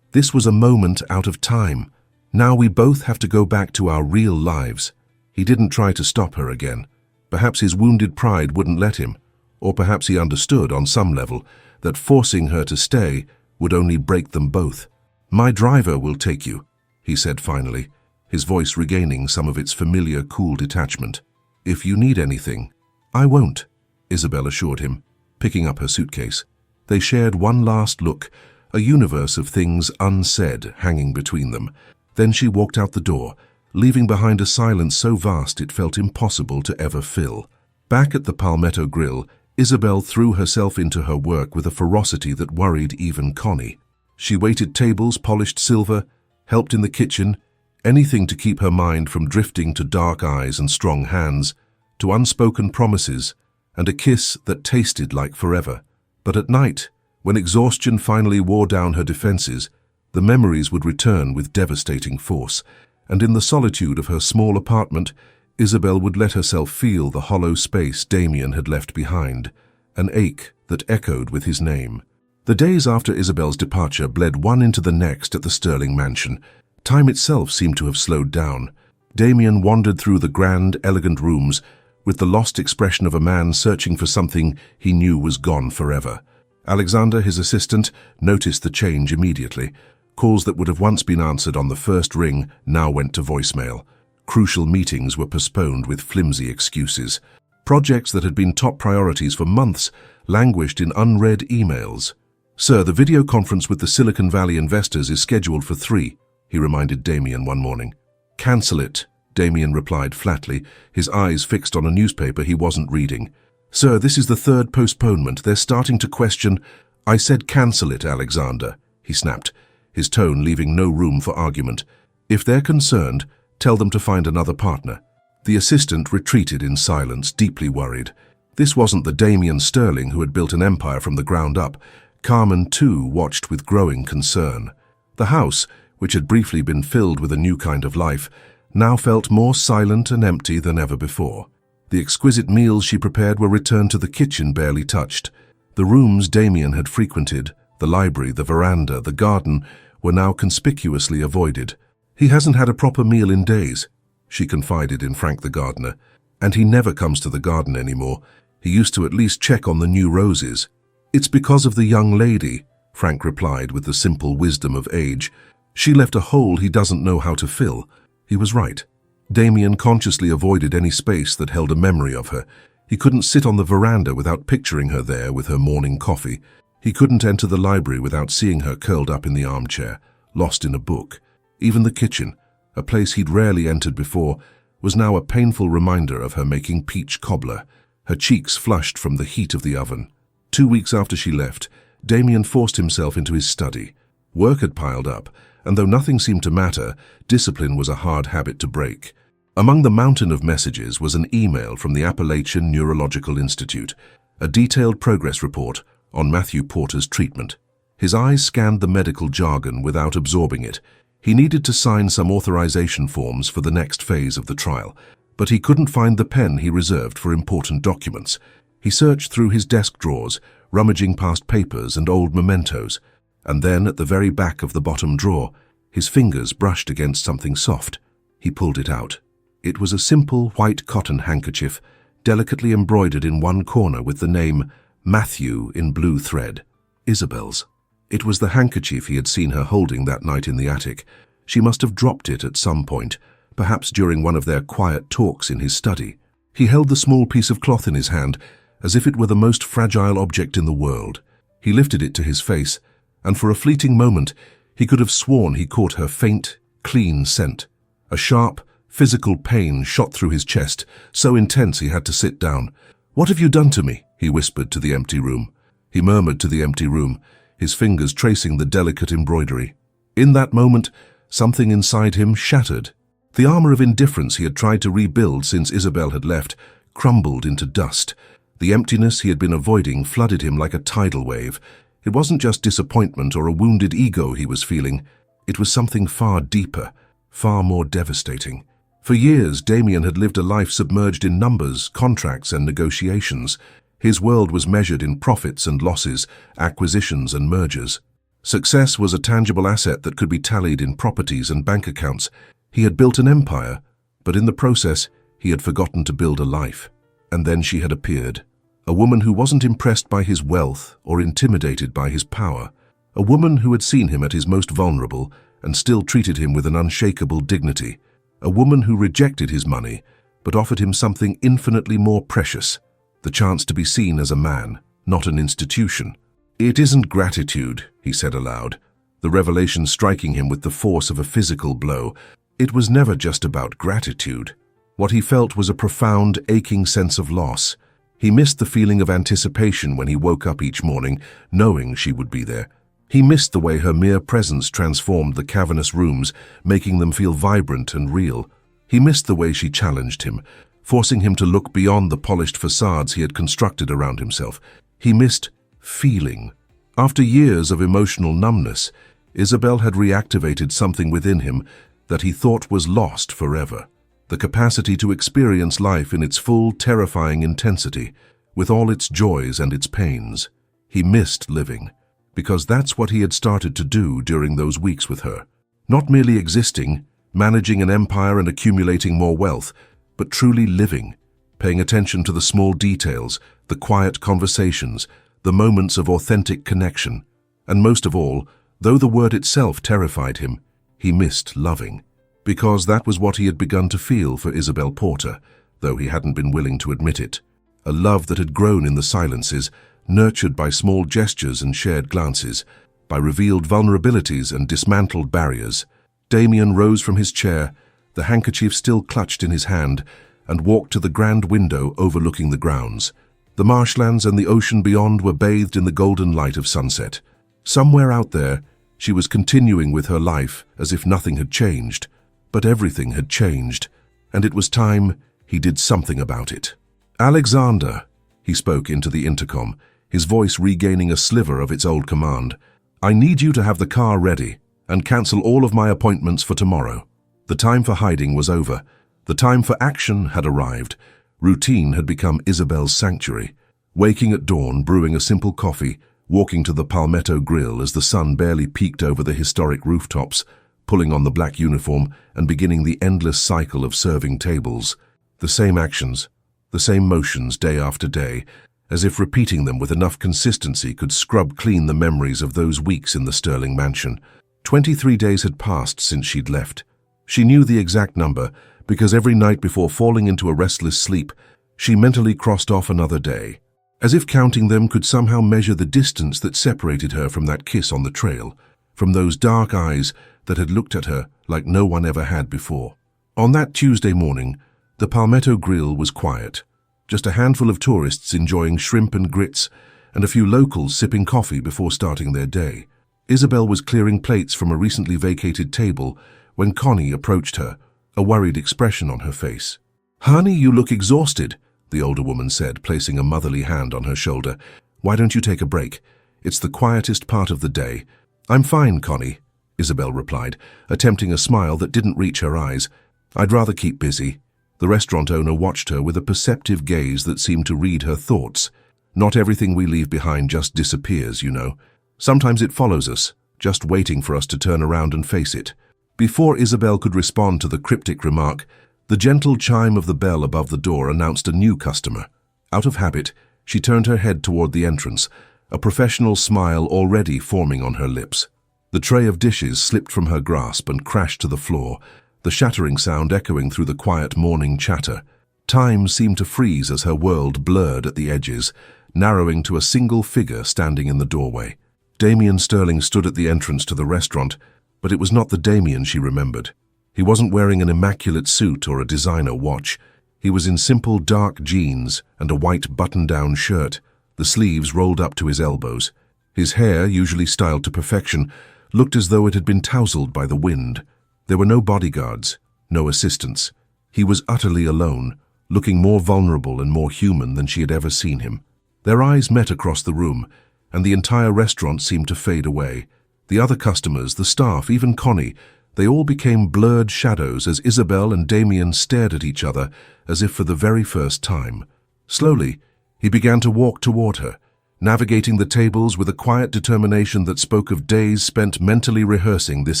was a moment out of time. Now we both have to go back to our real lives." He didn't try to stop her again. Perhaps his wounded pride wouldn't let him, or perhaps he understood on some level that forcing her to stay would only break them both. "My driver will take you," he said finally, his voice regaining some of its familiar cool detachment. "If you need anything." "I won't," Isabel assured him, picking up her suitcase. They shared one last look, a universe of things unsaid hanging between them. Then she walked out the door, leaving behind a silence so vast it felt impossible to ever fill. Back at the Palmetto Grill, Isabel threw herself into her work with a ferocity that worried even Connie. She waited tables, polished silver, helped in the kitchen, anything to keep her mind from drifting to dark eyes and strong hands, to unspoken promises, and a kiss that tasted like forever. But at night, when exhaustion finally wore down her defenses, the memories would return with devastating force, and in the solitude of her small apartment, Isabel would let herself feel the hollow space Damian had left behind, an ache that echoed with his name. The days after Isabel's departure bled one into the next at the Sterling mansion. Time itself seemed to have slowed down. Damian wandered through the grand, elegant rooms with the lost expression of a man searching for something he knew was gone forever. Alexander, his assistant, noticed the change immediately. Calls that would have once been answered on the first ring now went to voicemail. Crucial meetings were postponed with flimsy excuses. Projects that had been top priorities for months languished in unread emails. "Sir, the video conference with the Silicon Valley investors is scheduled for 3, he reminded Damian one morning. "Cancel it," Damian replied flatly, his eyes fixed on a newspaper he wasn't reading. "Sir, this is the 3rd postponement. They're starting to question—" "I said cancel it, Alexander," he snapped, his tone leaving no room for argument. "If they're concerned, tell them to find another partner." The assistant retreated in silence, deeply worried. This wasn't the Damian Sterling who had built an empire from the ground up. Carmen, too, watched with growing concern. The house, which had briefly been filled with a new kind of life, now felt more silent and empty than ever before. The exquisite meals she prepared were returned to the kitchen barely touched. The rooms Damian had frequented, the library, the veranda, the garden, were now conspicuously avoided. "He hasn't had a proper meal in days," she confided in Frank the gardener. "And he never comes to the garden anymore. He used to at least check on the new roses." "It's because of the young lady," Frank replied with the simple wisdom of age. "She left a hole he doesn't know how to fill." He was right. Damian consciously avoided any space that held a memory of her. He couldn't sit on the veranda without picturing her there with her morning coffee. He couldn't enter the library without seeing her curled up in the armchair, lost in a book. Even the kitchen, a place he'd rarely entered before, was now a painful reminder of her making peach cobbler. her cheeks flushed from the heat of the oven. 2 weeks after she left, Damien forced himself into his study. Work had piled up, and though nothing seemed to matter, discipline was a hard habit to break. Among the mountain of messages was an email from the Appalachian Neurological Institute, a detailed progress report on Matthew Porter's treatment. His eyes scanned the medical jargon without absorbing it. He needed to sign some authorization forms for the next phase of the trial, but he couldn't find the pen he reserved for important documents. He searched through his desk drawers, rummaging past papers and old mementos, and then at the very back of the bottom drawer, his fingers brushed against something soft. He pulled it out. It was a simple white cotton handkerchief, delicately embroidered in one corner with the name Matthew in blue thread. Isabel's. It was the handkerchief he had seen her holding that night in the attic. She must have dropped it at some point, perhaps during one of their quiet talks in his study. He held the small piece of cloth in his hand, as if it were the most fragile object in the world. He lifted it to his face, and for a fleeting moment, he could have sworn he caught her faint, clean scent. A sharp, physical pain shot through his chest, so intense he had to sit down. "What have you done to me?" he whispered to the empty room. He murmured to the empty room, his fingers tracing the delicate embroidery. In that moment, something inside him shattered. The armor of indifference he had tried to rebuild since Isabel had left crumbled into dust. The emptiness he had been avoiding flooded him like a tidal wave. It wasn't just disappointment or a wounded ego he was feeling. It was something far deeper, far more devastating. For years, Damien had lived a life submerged in numbers, contracts, and negotiations. His world was measured in profits and losses, acquisitions and mergers. Success was a tangible asset that could be tallied in properties and bank accounts. He had built an empire, but in the process, he had forgotten to build a life. And then she had appeared. A woman who wasn't impressed by his wealth or intimidated by his power. A woman who had seen him at his most vulnerable and still treated him with an unshakable dignity. A woman who rejected his money, but offered him something infinitely more precious. The chance to be seen as a man, not an institution. "It isn't gratitude," he said aloud, the revelation striking him with the force of a physical blow. It was never just about gratitude. What he felt was a profound, aching sense of loss. He missed the feeling of anticipation when he woke up each morning, knowing she would be there. He missed the way her mere presence transformed the cavernous rooms, making them feel vibrant and real. He missed the way she challenged him, forcing him to look beyond the polished facades he had constructed around himself. He missed feeling. After years of emotional numbness, Isabel had reactivated something within him that he thought was lost forever. The capacity to experience life in its full, terrifying intensity, with all its joys and its pains. He missed living, because that's what he had started to do during those weeks with her. Not merely existing, managing an empire and accumulating more wealth, but truly living, paying attention to the small details, the quiet conversations, the moments of authentic connection. And most of all, though the word itself terrified him, he missed loving. Because that was what he had begun to feel for Isabel Porter, though he hadn't been willing to admit it. A love that had grown in the silences, nurtured by small gestures and shared glances, by revealed vulnerabilities and dismantled barriers. Damien rose from his chair, the handkerchief still clutched in his hand, and walked to the grand window overlooking the grounds. The marshlands and the ocean beyond were bathed in the golden light of sunset. Somewhere out there, she was continuing with her life as if nothing had changed. But everything had changed, and it was time he did something about it. "Alexander," he spoke into the intercom, his voice regaining a sliver of its old command, "I need you to have the car ready and cancel all of my appointments for tomorrow." The time for hiding was over. The time for action had arrived. Routine had become Isabel's sanctuary. Waking at dawn, brewing a simple coffee, walking to the Palmetto Grill as the sun barely peeked over the historic rooftops, pulling on the black uniform and beginning the endless cycle of serving tables. The same actions, the same motions day after day, as if repeating them with enough consistency could scrub clean the memories of those weeks in the Sterling mansion. 23 days had passed since she'd left. She knew the exact number because every night before falling into a restless sleep, she mentally crossed off another day, as if counting them could somehow measure the distance that separated her from that kiss on the trail, from those dark eyes that had looked at her like no one ever had before. On that Tuesday morning, the Palmetto Grill was quiet. Just a handful of tourists enjoying shrimp and grits, and a few locals sipping coffee before starting their day. Isabel was clearing plates from a recently vacated table when Connie approached her, a worried expression on her face. "Honey, you look exhausted," the older woman said, placing a motherly hand on her shoulder. "Why don't you take a break? It's the quietest part of the day." "I'm fine, Connie," Isabel replied, attempting a smile that didn't reach her eyes. "I'd rather keep busy." The restaurant owner watched her with a perceptive gaze that seemed to read her thoughts. "Not everything we leave behind just disappears, you know. Sometimes it follows us, just waiting for us to turn around and face it." Before Isabel could respond to the cryptic remark, the gentle chime of the bell above the door announced a new customer. Out of habit, she turned her head toward the entrance, a professional smile already forming on her lips. The tray of dishes slipped from her grasp and crashed to the floor, the shattering sound echoing through the quiet morning chatter. Time seemed to freeze as her world blurred at the edges, narrowing to a single figure standing in the doorway. Damien Sterling stood at the entrance to the restaurant, but it was not the Damien she remembered. He wasn't wearing an immaculate suit or a designer watch. He was in simple dark jeans and a white button-down shirt, the sleeves rolled up to his elbows. His hair, usually styled to perfection, looked as though it had been tousled by the wind. There were no bodyguards, no assistants. He was utterly alone, looking more vulnerable and more human than she had ever seen him. Their eyes met across the room, and the entire restaurant seemed to fade away. The other customers, the staff, even Connie, they all became blurred shadows as Isabel and Damien stared at each other as if for the very first time. Slowly, he began to walk toward her, navigating the tables with a quiet determination that spoke of days spent mentally rehearsing this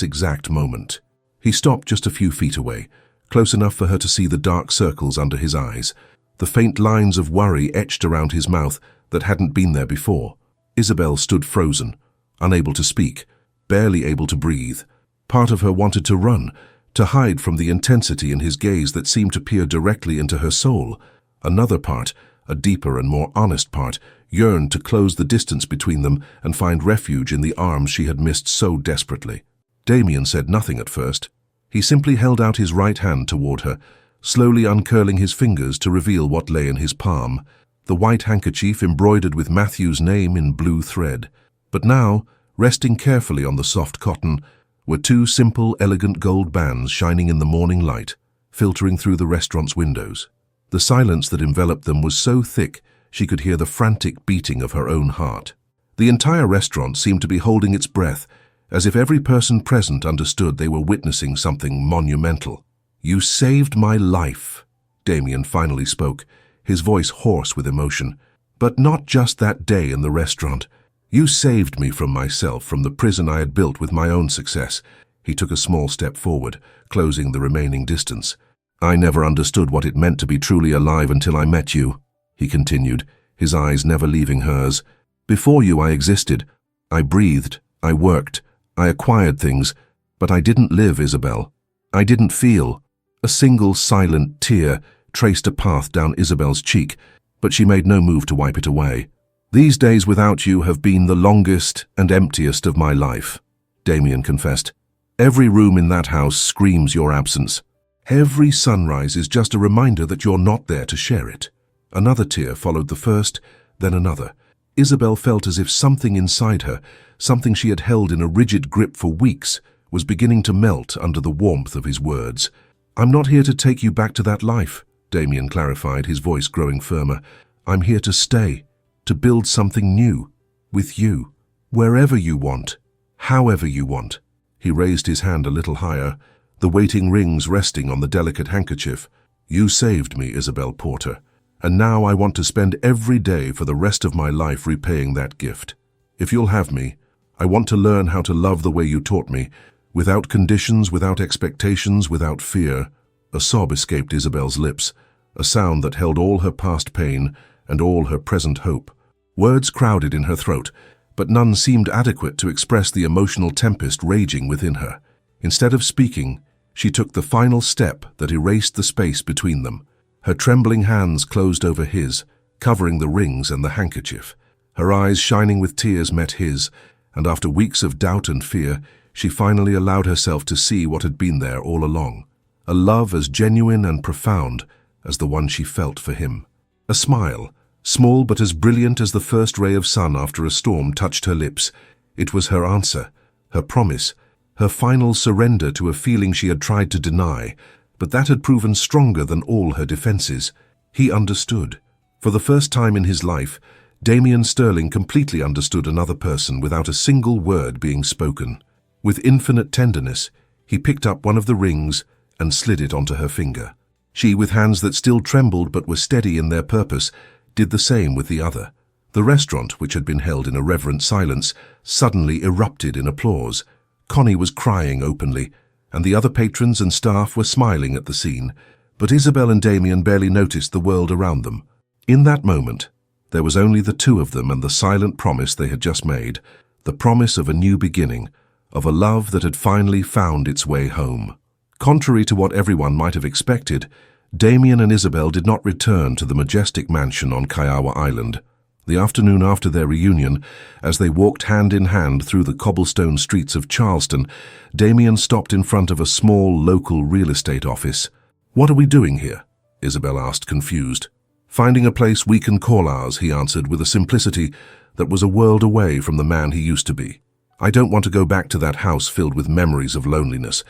exact moment. He stopped just a few feet away, close enough for her to see the dark circles under his eyes, the faint lines of worry etched around his mouth that hadn't been there before. Isabel stood frozen, unable to speak, barely able to breathe. Part of her wanted to run, to hide from the intensity in his gaze that seemed to peer directly into her soul. Another part, a deeper and more honest part, yearned to close the distance between them and find refuge in the arms she had missed so desperately. Damien said nothing at first. He simply held out his right hand toward her, slowly uncurling his fingers to reveal what lay in his palm, the white handkerchief embroidered with Matthew's name in blue thread. But now, resting carefully on the soft cotton, were two simple, elegant gold bands shining in the morning light, filtering through the restaurant's windows. The silence that enveloped them was so thick she could hear the frantic beating of her own heart. The entire restaurant seemed to be holding its breath, as if every person present understood they were witnessing something monumental. "You saved my life," Damien finally spoke, his voice hoarse with emotion. "But not just that day in the restaurant. You saved me from myself, from the prison I had built with my own success." He took a small step forward, closing the remaining distance. "I never understood what it meant to be truly alive until I met you," he continued, his eyes never leaving hers. "Before you I existed. I breathed, I worked, I acquired things, but I didn't live, Isabel. I didn't feel." A single silent tear traced a path down Isabel's cheek, but she made no move to wipe it away. "These days without you have been the longest and emptiest of my life," Damien confessed. "Every room in that house screams your absence. Every sunrise is just a reminder that you're not there to share it." Another tear followed the first, then another. Isabel felt as if something inside her, something she had held in a rigid grip for weeks, was beginning to melt under the warmth of his words. "I'm not here to take you back to that life," Damien clarified, his voice growing firmer. "I'm here to stay, to build something new, with you, wherever you want, however you want." He raised his hand a little higher, the waiting rings resting on the delicate handkerchief. "You saved me, Isabel Porter, and now I want to spend every day for the rest of my life repaying that gift. If you'll have me, I want to learn how to love the way you taught me, without conditions, without expectations, without fear." A sob escaped Isabel's lips, a sound that held all her past pain and all her present hope. Words crowded in her throat, but none seemed adequate to express the emotional tempest raging within her. Instead of speaking, she took the final step that erased the space between them. Her trembling hands closed over his, covering the rings and the handkerchief. Her eyes shining with tears met his, and after weeks of doubt and fear, she finally allowed herself to see what had been there all along. A love as genuine and profound as the one she felt for him. A smile, small but as brilliant as the first ray of sun after a storm, touched her lips. It was her answer, her promise, her final surrender to a feeling she had tried to deny, but that had proven stronger than all her defenses. He understood. For the first time in his life, Damien Sterling completely understood another person without a single word being spoken. With infinite tenderness, he picked up one of the rings and slid it onto her finger. She, with hands that still trembled but were steady in their purpose, did the same with the other. The restaurant, which had been held in a reverent silence, suddenly erupted in applause. Connie was crying openly, and the other patrons and staff were smiling at the scene, but Isabel and Damien barely noticed the world around them. In that moment, there was only the two of them and the silent promise they had just made, the promise of a new beginning, of a love that had finally found its way home. Contrary to what everyone might have expected, Damien and Isabel did not return to the majestic mansion on Kiowa Island. The afternoon after their reunion, as they walked hand in hand through the cobblestone streets of Charleston, Damien stopped in front of a small local real estate office. "What are we doing here?" Isabel asked, confused. "Finding a place we can call ours," he answered with a simplicity that was a world away from the man he used to be. "I don't want to go back to that house filled with memories of loneliness.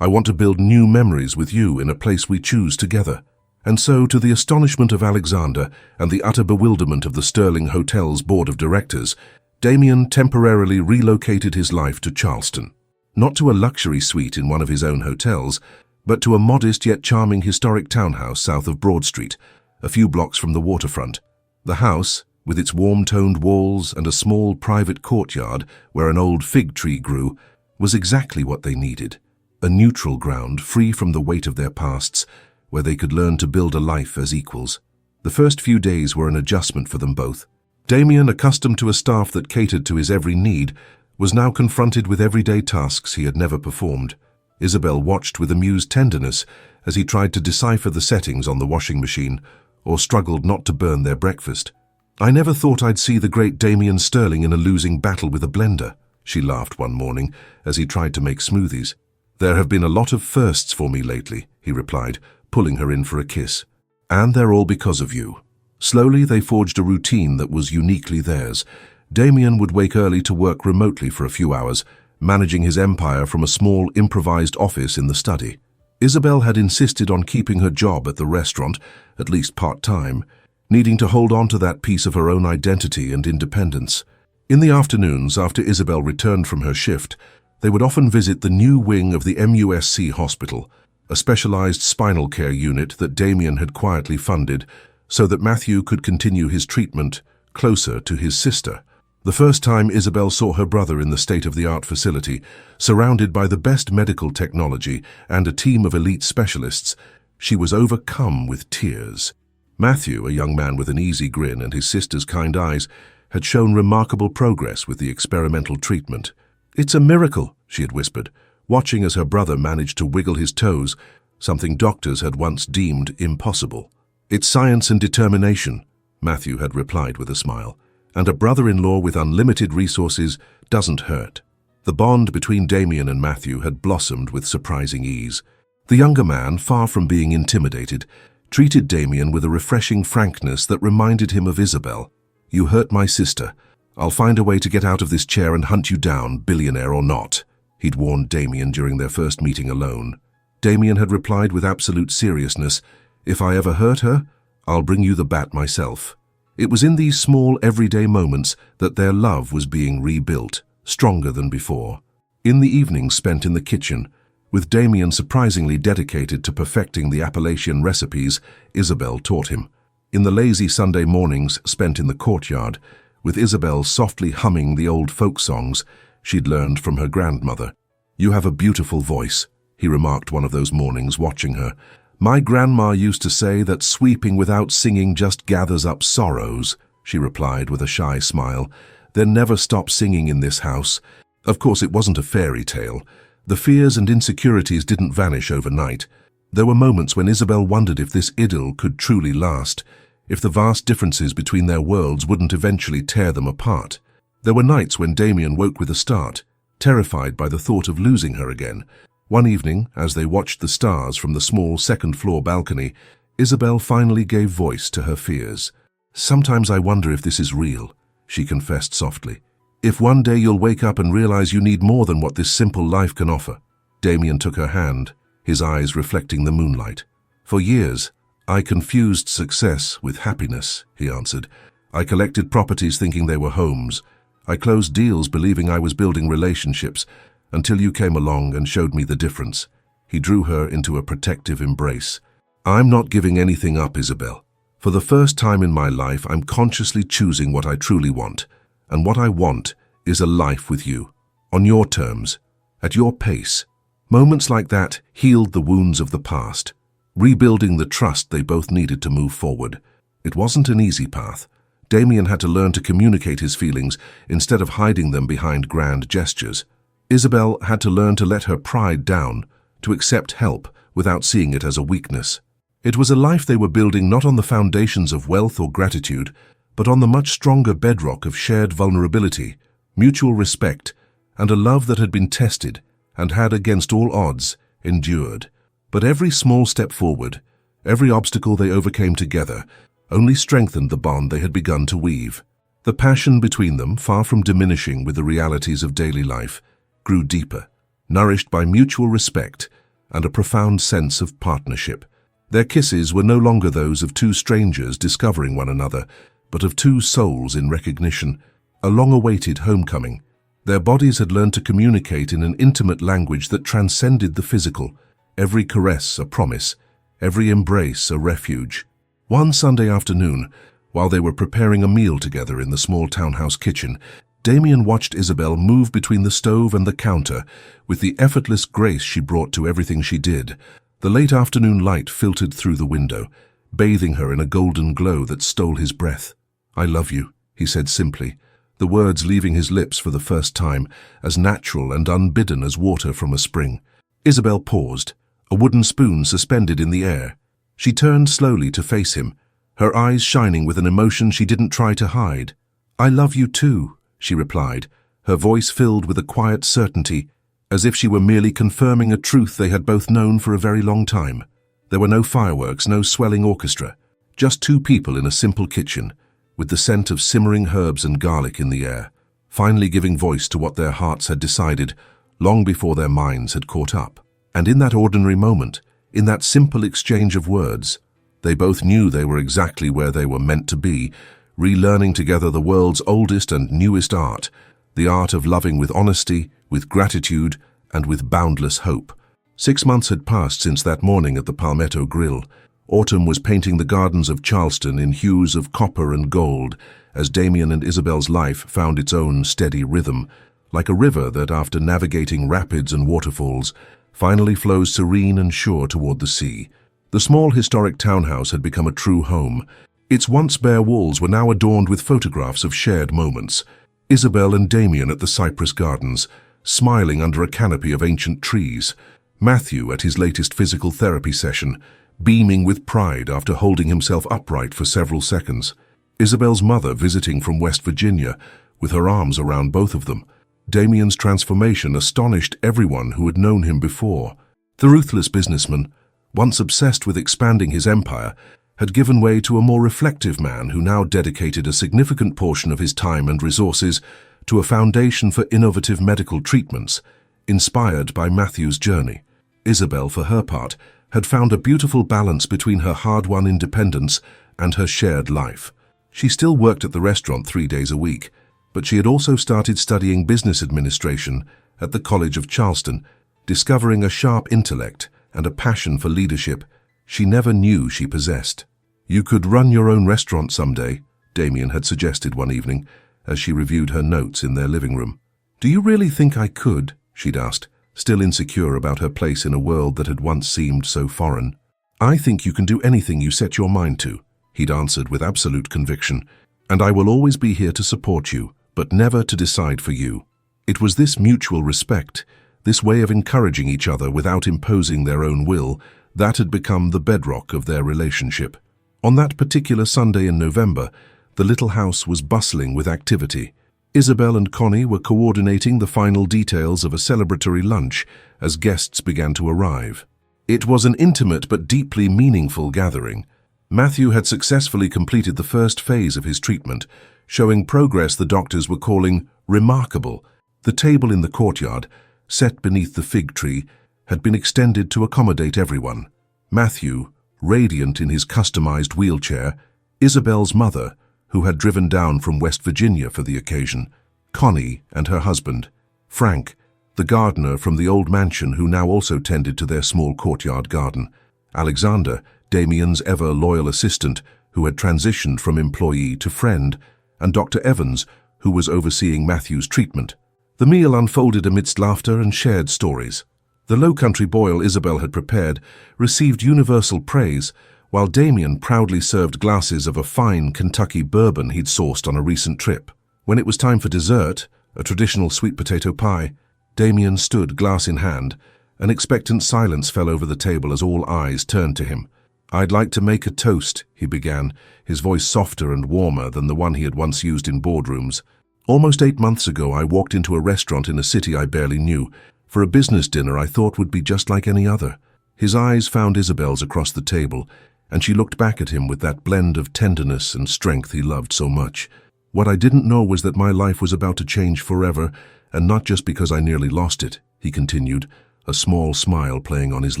I want to build new memories with you in a place we choose together." And so, to the astonishment of Alexander and the utter bewilderment of the Sterling Hotel's board of directors, Damien temporarily relocated his life to Charleston. Not to a luxury suite in one of his own hotels, but to a modest yet charming historic townhouse south of Broad Street, a few blocks from the waterfront. The house, with its warm-toned walls and a small private courtyard where an old fig tree grew, was exactly what they needed. A neutral ground free from the weight of their pasts, where they could learn to build a life as equals. The first few days were an adjustment for them both. Damien, accustomed to a staff that catered to his every need, was now confronted with everyday tasks he had never performed. Isabel watched with amused tenderness as he tried to decipher the settings on the washing machine, or struggled not to burn their breakfast. "I never thought I'd see the great Damien Sterling in a losing battle with a blender," she laughed one morning as he tried to make smoothies. "There have been a lot of firsts for me lately," he replied, pulling her in for a kiss. "And they're all because of you." Slowly, they forged a routine that was uniquely theirs. Damien would wake early to work remotely for a few hours, managing his empire from a small improvised office in the study. Isabel had insisted on keeping her job at the restaurant, at least part-time, needing to hold on to that piece of her own identity and independence. In the afternoons, after Isabel returned from her shift, they would often visit the new wing of the MUSC hospital, a specialized spinal care unit that Damien had quietly funded so that Matthew could continue his treatment closer to his sister. The first time Isabel saw her brother in the state-of-the-art facility, surrounded by the best medical technology and a team of elite specialists, she was overcome with tears. Matthew, a young man with an easy grin and his sister's kind eyes, had shown remarkable progress with the experimental treatment. "It's a miracle," she had whispered, watching as her brother managed to wiggle his toes, something doctors had once deemed impossible. "It's science and determination," Matthew had replied with a smile, "and a brother-in-law with unlimited resources doesn't hurt." The bond between Damien and Matthew had blossomed with surprising ease. The younger man, far from being intimidated, treated Damien with a refreshing frankness that reminded him of Isabel. "You hurt my sister. I'll find a way to get out of this chair and hunt you down, billionaire or not," he'd warned Damien during their first meeting alone. Damien had replied with absolute seriousness, "If I ever hurt her, I'll bring you the bat myself." It was in these small, everyday moments that their love was being rebuilt, stronger than before. In the evenings spent in the kitchen, with Damien surprisingly dedicated to perfecting the Appalachian recipes Isabel taught him. In the lazy Sunday mornings spent in the courtyard, with Isabel softly humming the old folk songs she'd learned from her grandmother. "You have a beautiful voice," he remarked one of those mornings watching her. "My grandma used to say that sweeping without singing just gathers up sorrows," she replied with a shy smile. "Then never stop singing in this house." Of course, it wasn't a fairy tale. The fears and insecurities didn't vanish overnight. There were moments when Isabel wondered if this idyll could truly last, if the vast differences between their worlds wouldn't eventually tear them apart. There were nights when Damien woke with a start, terrified by the thought of losing her again. One evening, as they watched the stars from the small second-floor balcony, Isabel finally gave voice to her fears. "Sometimes I wonder if this is real," she confessed softly. "If one day you'll wake up and realize you need more than what this simple life can offer." Damien took her hand, his eyes reflecting the moonlight. "For years, I confused success with happiness," he answered. "I collected properties thinking they were homes. I closed deals believing I was building relationships, until you came along and showed me the difference." He drew her into a protective embrace. "I'm not giving anything up, Isabel. For the first time in my life, I'm consciously choosing what I truly want. And what I want is a life with you, on your terms, at your pace." Moments like that healed the wounds of the past, rebuilding the trust they both needed to move forward. It wasn't an easy path. Damien had to learn to communicate his feelings instead of hiding them behind grand gestures. Isabel had to learn to let her pride down, to accept help without seeing it as a weakness. It was a life they were building not on the foundations of wealth or gratitude, but on the much stronger bedrock of shared vulnerability, mutual respect, and a love that had been tested and had, against all odds, endured. But every small step forward, every obstacle they overcame together, only strengthened the bond they had begun to weave. The passion between them, far from diminishing with the realities of daily life, grew deeper, nourished by mutual respect and a profound sense of partnership. Their kisses were no longer those of two strangers discovering one another, but of two souls in recognition, a long-awaited homecoming. Their bodies had learned to communicate in an intimate language that transcended the physical, every caress a promise, every embrace a refuge. One Sunday afternoon, while they were preparing a meal together in the small townhouse kitchen, Damien watched Isabel move between the stove and the counter with the effortless grace she brought to everything she did. The late afternoon light filtered through the window, bathing her in a golden glow that stole his breath. "I love you," he said simply, the words leaving his lips for the first time, as natural and unbidden as water from a spring. Isabel paused, a wooden spoon suspended in the air. She turned slowly to face him, her eyes shining with an emotion she didn't try to hide. "I love you too," she replied, her voice filled with a quiet certainty, as if she were merely confirming a truth they had both known for a very long time. There were no fireworks, no swelling orchestra, just two people in a simple kitchen, with the scent of simmering herbs and garlic in the air, finally giving voice to what their hearts had decided long before their minds had caught up. And in that ordinary moment, in that simple exchange of words, they both knew they were exactly where they were meant to be, relearning together the world's oldest and newest art, the art of loving with honesty, with gratitude, and with boundless hope. 6 months had passed since that morning at the Palmetto Grill. Autumn was painting the gardens of Charleston in hues of copper and gold, as Damien and Isabel's life found its own steady rhythm, like a river that, after navigating rapids and waterfalls, finally flows serene and sure toward the sea. The small historic townhouse had become a true home. Its once bare walls were now adorned with photographs of shared moments. Isabel and Damien at the Cypress Gardens, smiling under a canopy of ancient trees. Matthew at his latest physical therapy session, beaming with pride after holding himself upright for several seconds. Isabel's mother visiting from West Virginia, with her arms around both of them. Damien's transformation astonished everyone who had known him before. The ruthless businessman, once obsessed with expanding his empire, had given way to a more reflective man who now dedicated a significant portion of his time and resources to a foundation for innovative medical treatments, inspired by Matthew's journey. Isabel, for her part, had found a beautiful balance between her hard-won independence and her shared life. She still worked at the restaurant 3 days a week, but she had also started studying business administration at the College of Charleston, discovering a sharp intellect and a passion for leadership she never knew she possessed. "You could run your own restaurant someday," Damien had suggested one evening, as she reviewed her notes in their living room. "Do you really think I could?" she'd asked, still insecure about her place in a world that had once seemed so foreign. "I think you can do anything you set your mind to," he'd answered with absolute conviction, "and I will always be here to support you, but never to decide for you." It was this mutual respect, this way of encouraging each other without imposing their own will, that had become the bedrock of their relationship. On that particular Sunday in November, the little house was bustling with activity. Isabel and Connie were coordinating the final details of a celebratory lunch as guests began to arrive. It was an intimate but deeply meaningful gathering, Matthew had successfully completed the first phase of his treatment, showing progress the doctors were calling remarkable. The table in the courtyard, set beneath the fig tree, had been extended to accommodate everyone. Matthew, radiant in his customized wheelchair, Isabel's mother, who had driven down from West Virginia for the occasion, Connie and her husband, Frank, the gardener from the old mansion who now also tended to their small courtyard garden, Alexander, Damien's ever-loyal assistant, who had transitioned from employee to friend, and Dr. Evans, who was overseeing Matthew's treatment. The meal unfolded amidst laughter and shared stories. The low-country boil Isabel had prepared received universal praise, while Damien proudly served glasses of a fine Kentucky bourbon he'd sourced on a recent trip. When it was time for dessert, a traditional sweet potato pie, Damien stood glass in hand. An expectant silence fell over the table as all eyes turned to him. "I'd like to make a toast," he began, his voice softer and warmer than the one he had once used in boardrooms. "Almost 8 months ago, I walked into a restaurant in a city I barely knew, for a business dinner I thought would be just like any other." His eyes found Isabel's across the table, and she looked back at him with that blend of tenderness and strength he loved so much. "What I didn't know was that my life was about to change forever, and not just because I nearly lost it," he continued, a small smile playing on his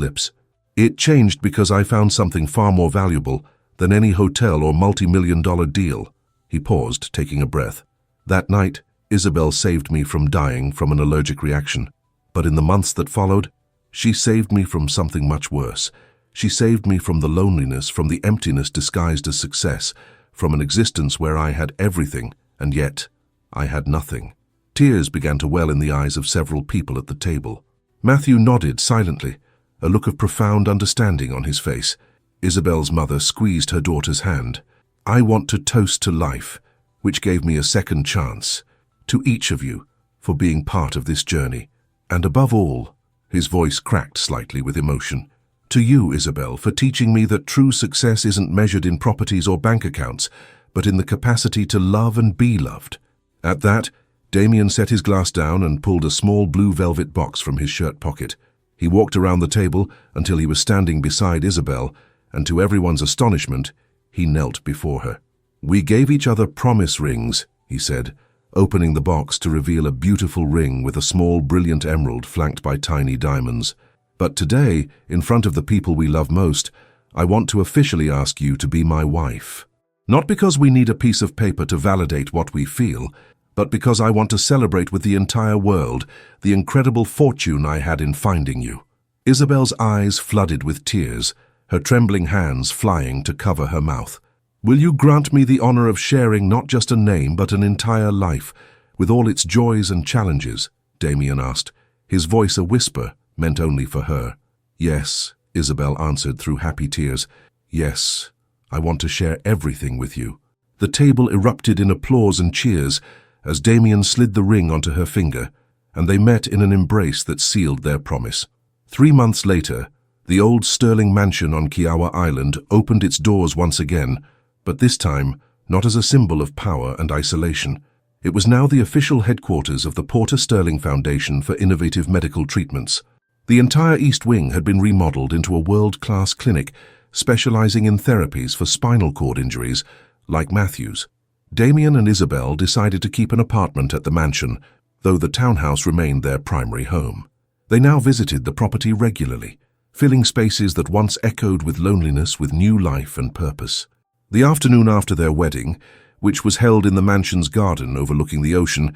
lips. "It changed because I found something far more valuable than any hotel or multi-million-dollar deal." He paused, taking a breath. "That night, Isabel saved me from dying from an allergic reaction. But in the months that followed, she saved me from something much worse. She saved me from the loneliness, from the emptiness disguised as success, from an existence where I had everything, and yet I had nothing." Tears began to well in the eyes of several people at the table. Matthew nodded silently, a look of profound understanding on his face. Isabel's mother squeezed her daughter's hand. "I want to toast to life, which gave me a second chance, to each of you for being part of this journey. And above all," his voice cracked slightly with emotion, "to you, Isabel, for teaching me that true success isn't measured in properties or bank accounts, but in the capacity to love and be loved." At that, Damien set his glass down and pulled a small blue velvet box from his shirt pocket. He walked around the table until he was standing beside Isabel, and to everyone's astonishment, he knelt before her. "We gave each other promise rings," he said, opening the box to reveal a beautiful ring with a small, brilliant emerald flanked by tiny diamonds. "But today, in front of the people we love most, I want to officially ask you to be my wife. Not because we need a piece of paper to validate what we feel, but because I want to celebrate with the entire world the incredible fortune I had in finding you." Isabel's eyes flooded with tears, her trembling hands flying to cover her mouth. "Will you grant me the honor of sharing not just a name but an entire life, with all its joys and challenges?" Damien asked, his voice a whisper meant only for her. "Yes," Isabel answered through happy tears. "Yes, I want to share everything with you." The table erupted in applause and cheers as Damien slid the ring onto her finger, and they met in an embrace that sealed their promise. 3 months later, the old Sterling mansion on Kiowa Island opened its doors once again, but this time not as a symbol of power and isolation. It was now the official headquarters of the Porter Sterling Foundation for Innovative Medical Treatments. The entire East Wing had been remodeled into a world-class clinic specializing in therapies for spinal cord injuries, like Matthew's. Damien and Isabel decided to keep an apartment at the mansion, though the townhouse remained their primary home. They now visited the property regularly, filling spaces that once echoed with loneliness with new life and purpose. The afternoon after their wedding, which was held in the mansion's garden overlooking the ocean,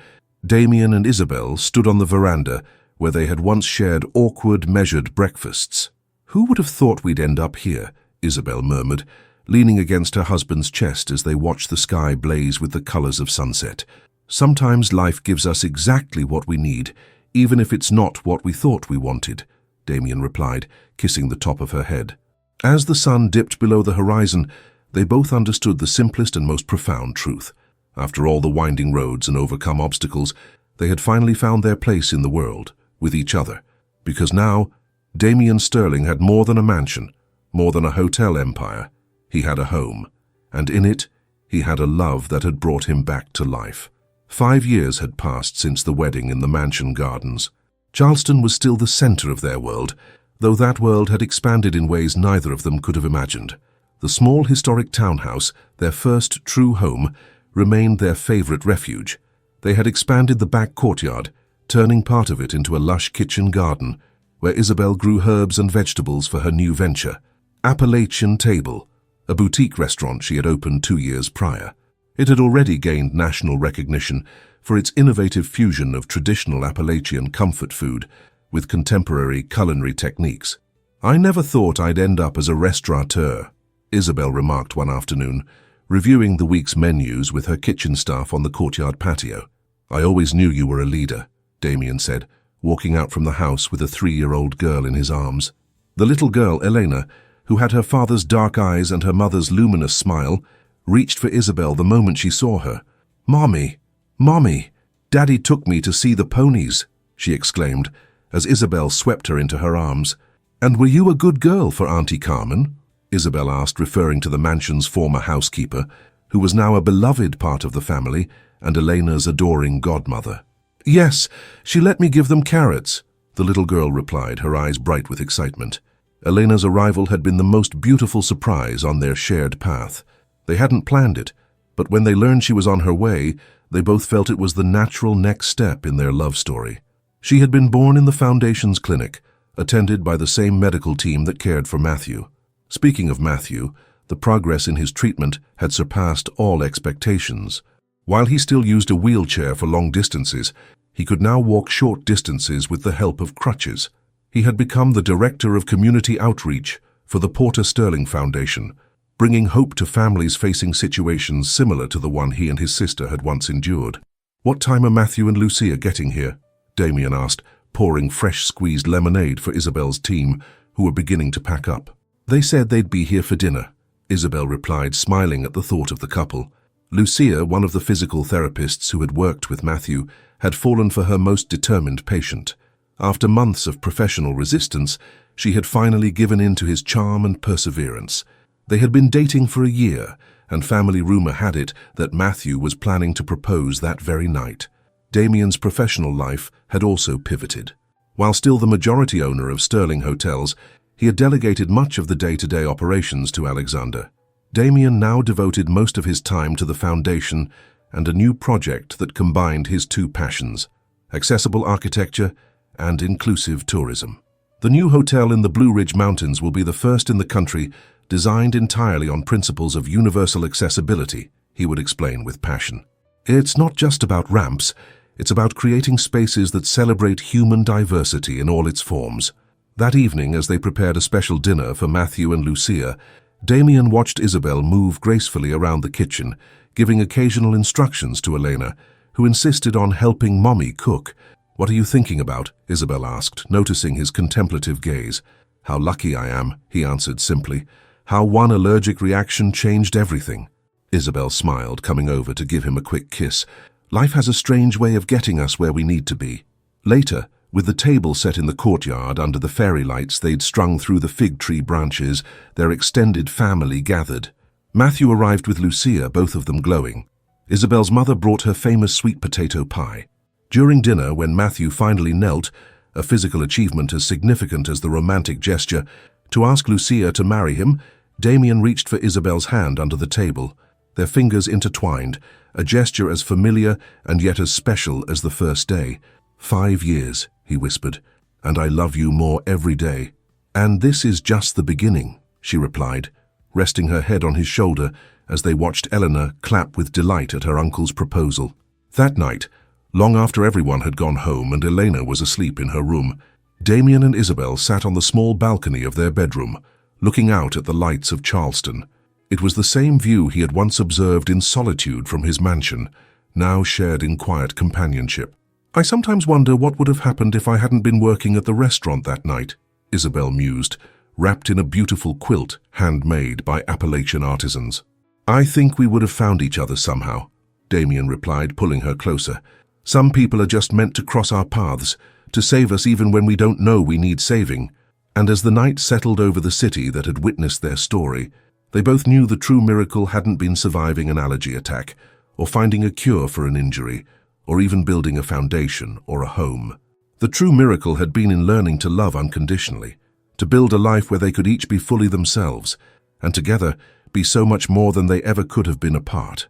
Damien and Isabel stood on the veranda where they had once shared awkward, measured breakfasts. "Who would have thought we'd end up here?" Isabel murmured, leaning against her husband's chest as they watched the sky blaze with the colors of sunset. "Sometimes life gives us exactly what we need, even if it's not what we thought we wanted," Damien replied, kissing the top of her head. As the sun dipped below the horizon, they both understood the simplest and most profound truth. After all the winding roads and overcome obstacles, they had finally found their place in the world, with each other. Because now, Damien Sterling had more than a mansion, more than a hotel empire. He had a home, and in it, he had a love that had brought him back to life. 5 years had passed since the wedding in the mansion gardens. Charleston was still the center of their world, though that world had expanded in ways neither of them could have imagined. The small historic townhouse, their first true home, remained their favorite refuge. They had expanded the back courtyard, turning part of it into a lush kitchen garden, where Isabel grew herbs and vegetables for her new venture, Appalachian Table, a boutique restaurant she had opened 2 years prior. It had already gained national recognition for its innovative fusion of traditional Appalachian comfort food with contemporary culinary techniques. "I never thought I'd end up as a restaurateur," Isabel remarked one afternoon, reviewing the week's menus with her kitchen staff on the courtyard patio. "I always knew you were a leader," Damien said, walking out from the house with a 3-year-old girl in his arms. The little girl, Elena, who had her father's dark eyes and her mother's luminous smile, reached for Isabel the moment she saw her. "Mommy, Mommy, Daddy took me to see the ponies," she exclaimed, as Isabel swept her into her arms. "And were you a good girl for Auntie Carmen?" Isabel asked, referring to the mansion's former housekeeper, who was now a beloved part of the family and Elena's adoring godmother. "Yes, she let me give them carrots," the little girl replied, her eyes bright with excitement. Elena's arrival had been the most beautiful surprise on their shared path. They hadn't planned it, but when they learned she was on her way, they both felt it was the natural next step in their love story. She had been born in the Foundation's clinic, attended by the same medical team that cared for Matthew. Speaking of Matthew, the progress in his treatment had surpassed all expectations. While he still used a wheelchair for long distances, he could now walk short distances with the help of crutches. He had become the Director of Community Outreach for the Porter Sterling Foundation, bringing hope to families facing situations similar to the one he and his sister had once endured. "What time are Matthew and Lucia getting here?" Damien asked, pouring fresh squeezed lemonade for Isabel's team, who were beginning to pack up. "They said they'd be here for dinner," Isabel replied, smiling at the thought of the couple. Lucia, one of the physical therapists who had worked with Matthew, had fallen for her most determined patient. After months of professional resistance, she had finally given in to his charm and perseverance. They had been dating for a year, and family rumor had it that Matthew was planning to propose that very night. Damien's professional life had also pivoted. While still the majority owner of Sterling Hotels, he had delegated much of the day-to-day operations to Alexander. Damien now devoted most of his time to the foundation and a new project that combined his two passions, accessible architecture and inclusive tourism. The new hotel in the Blue Ridge Mountains will be the first in the country designed entirely on principles of universal accessibility, he would explain with passion. "It's not just about ramps, it's about creating spaces that celebrate human diversity in all its forms." That evening, as they prepared a special dinner for Matthew and Lucia, Damien watched Isabel move gracefully around the kitchen, giving occasional instructions to Elena, who insisted on helping Mommy cook. "What are you thinking about?" Isabel asked, noticing his contemplative gaze. "How lucky I am," he answered simply. "How one allergic reaction changed everything." Isabel smiled, coming over to give him a quick kiss. "Life has a strange way of getting us where we need to be." Later, with the table set in the courtyard under the fairy lights they'd strung through the fig tree branches, their extended family gathered. Matthew arrived with Lucia, both of them glowing. Isabel's mother brought her famous sweet potato pie. During dinner, when Matthew finally knelt, a physical achievement as significant as the romantic gesture, to ask Lucia to marry him, Damien reached for Isabel's hand under the table, their fingers intertwined, a gesture as familiar and yet as special as the first day. "5 years," he whispered, "and I love you more every day." "And this is just the beginning," she replied, resting her head on his shoulder as they watched Eleanor clap with delight at her uncle's proposal. That night, long after everyone had gone home and Elena was asleep in her room, Damien and Isabel sat on the small balcony of their bedroom, looking out at the lights of Charleston. It was the same view he had once observed in solitude from his mansion, now shared in quiet companionship. "I sometimes wonder what would have happened if I hadn't been working at the restaurant that night," Isabel mused, wrapped in a beautiful quilt handmade by Appalachian artisans. "I think we would have found each other somehow," Damien replied, pulling her closer. "Some people are just meant to cross our paths, to save us even when we don't know we need saving." And as the night settled over the city that had witnessed their story, they both knew the true miracle hadn't been surviving an allergy attack, or finding a cure for an injury, or even building a foundation or a home. The true miracle had been in learning to love unconditionally, to build a life where they could each be fully themselves, and together be so much more than they ever could have been apart.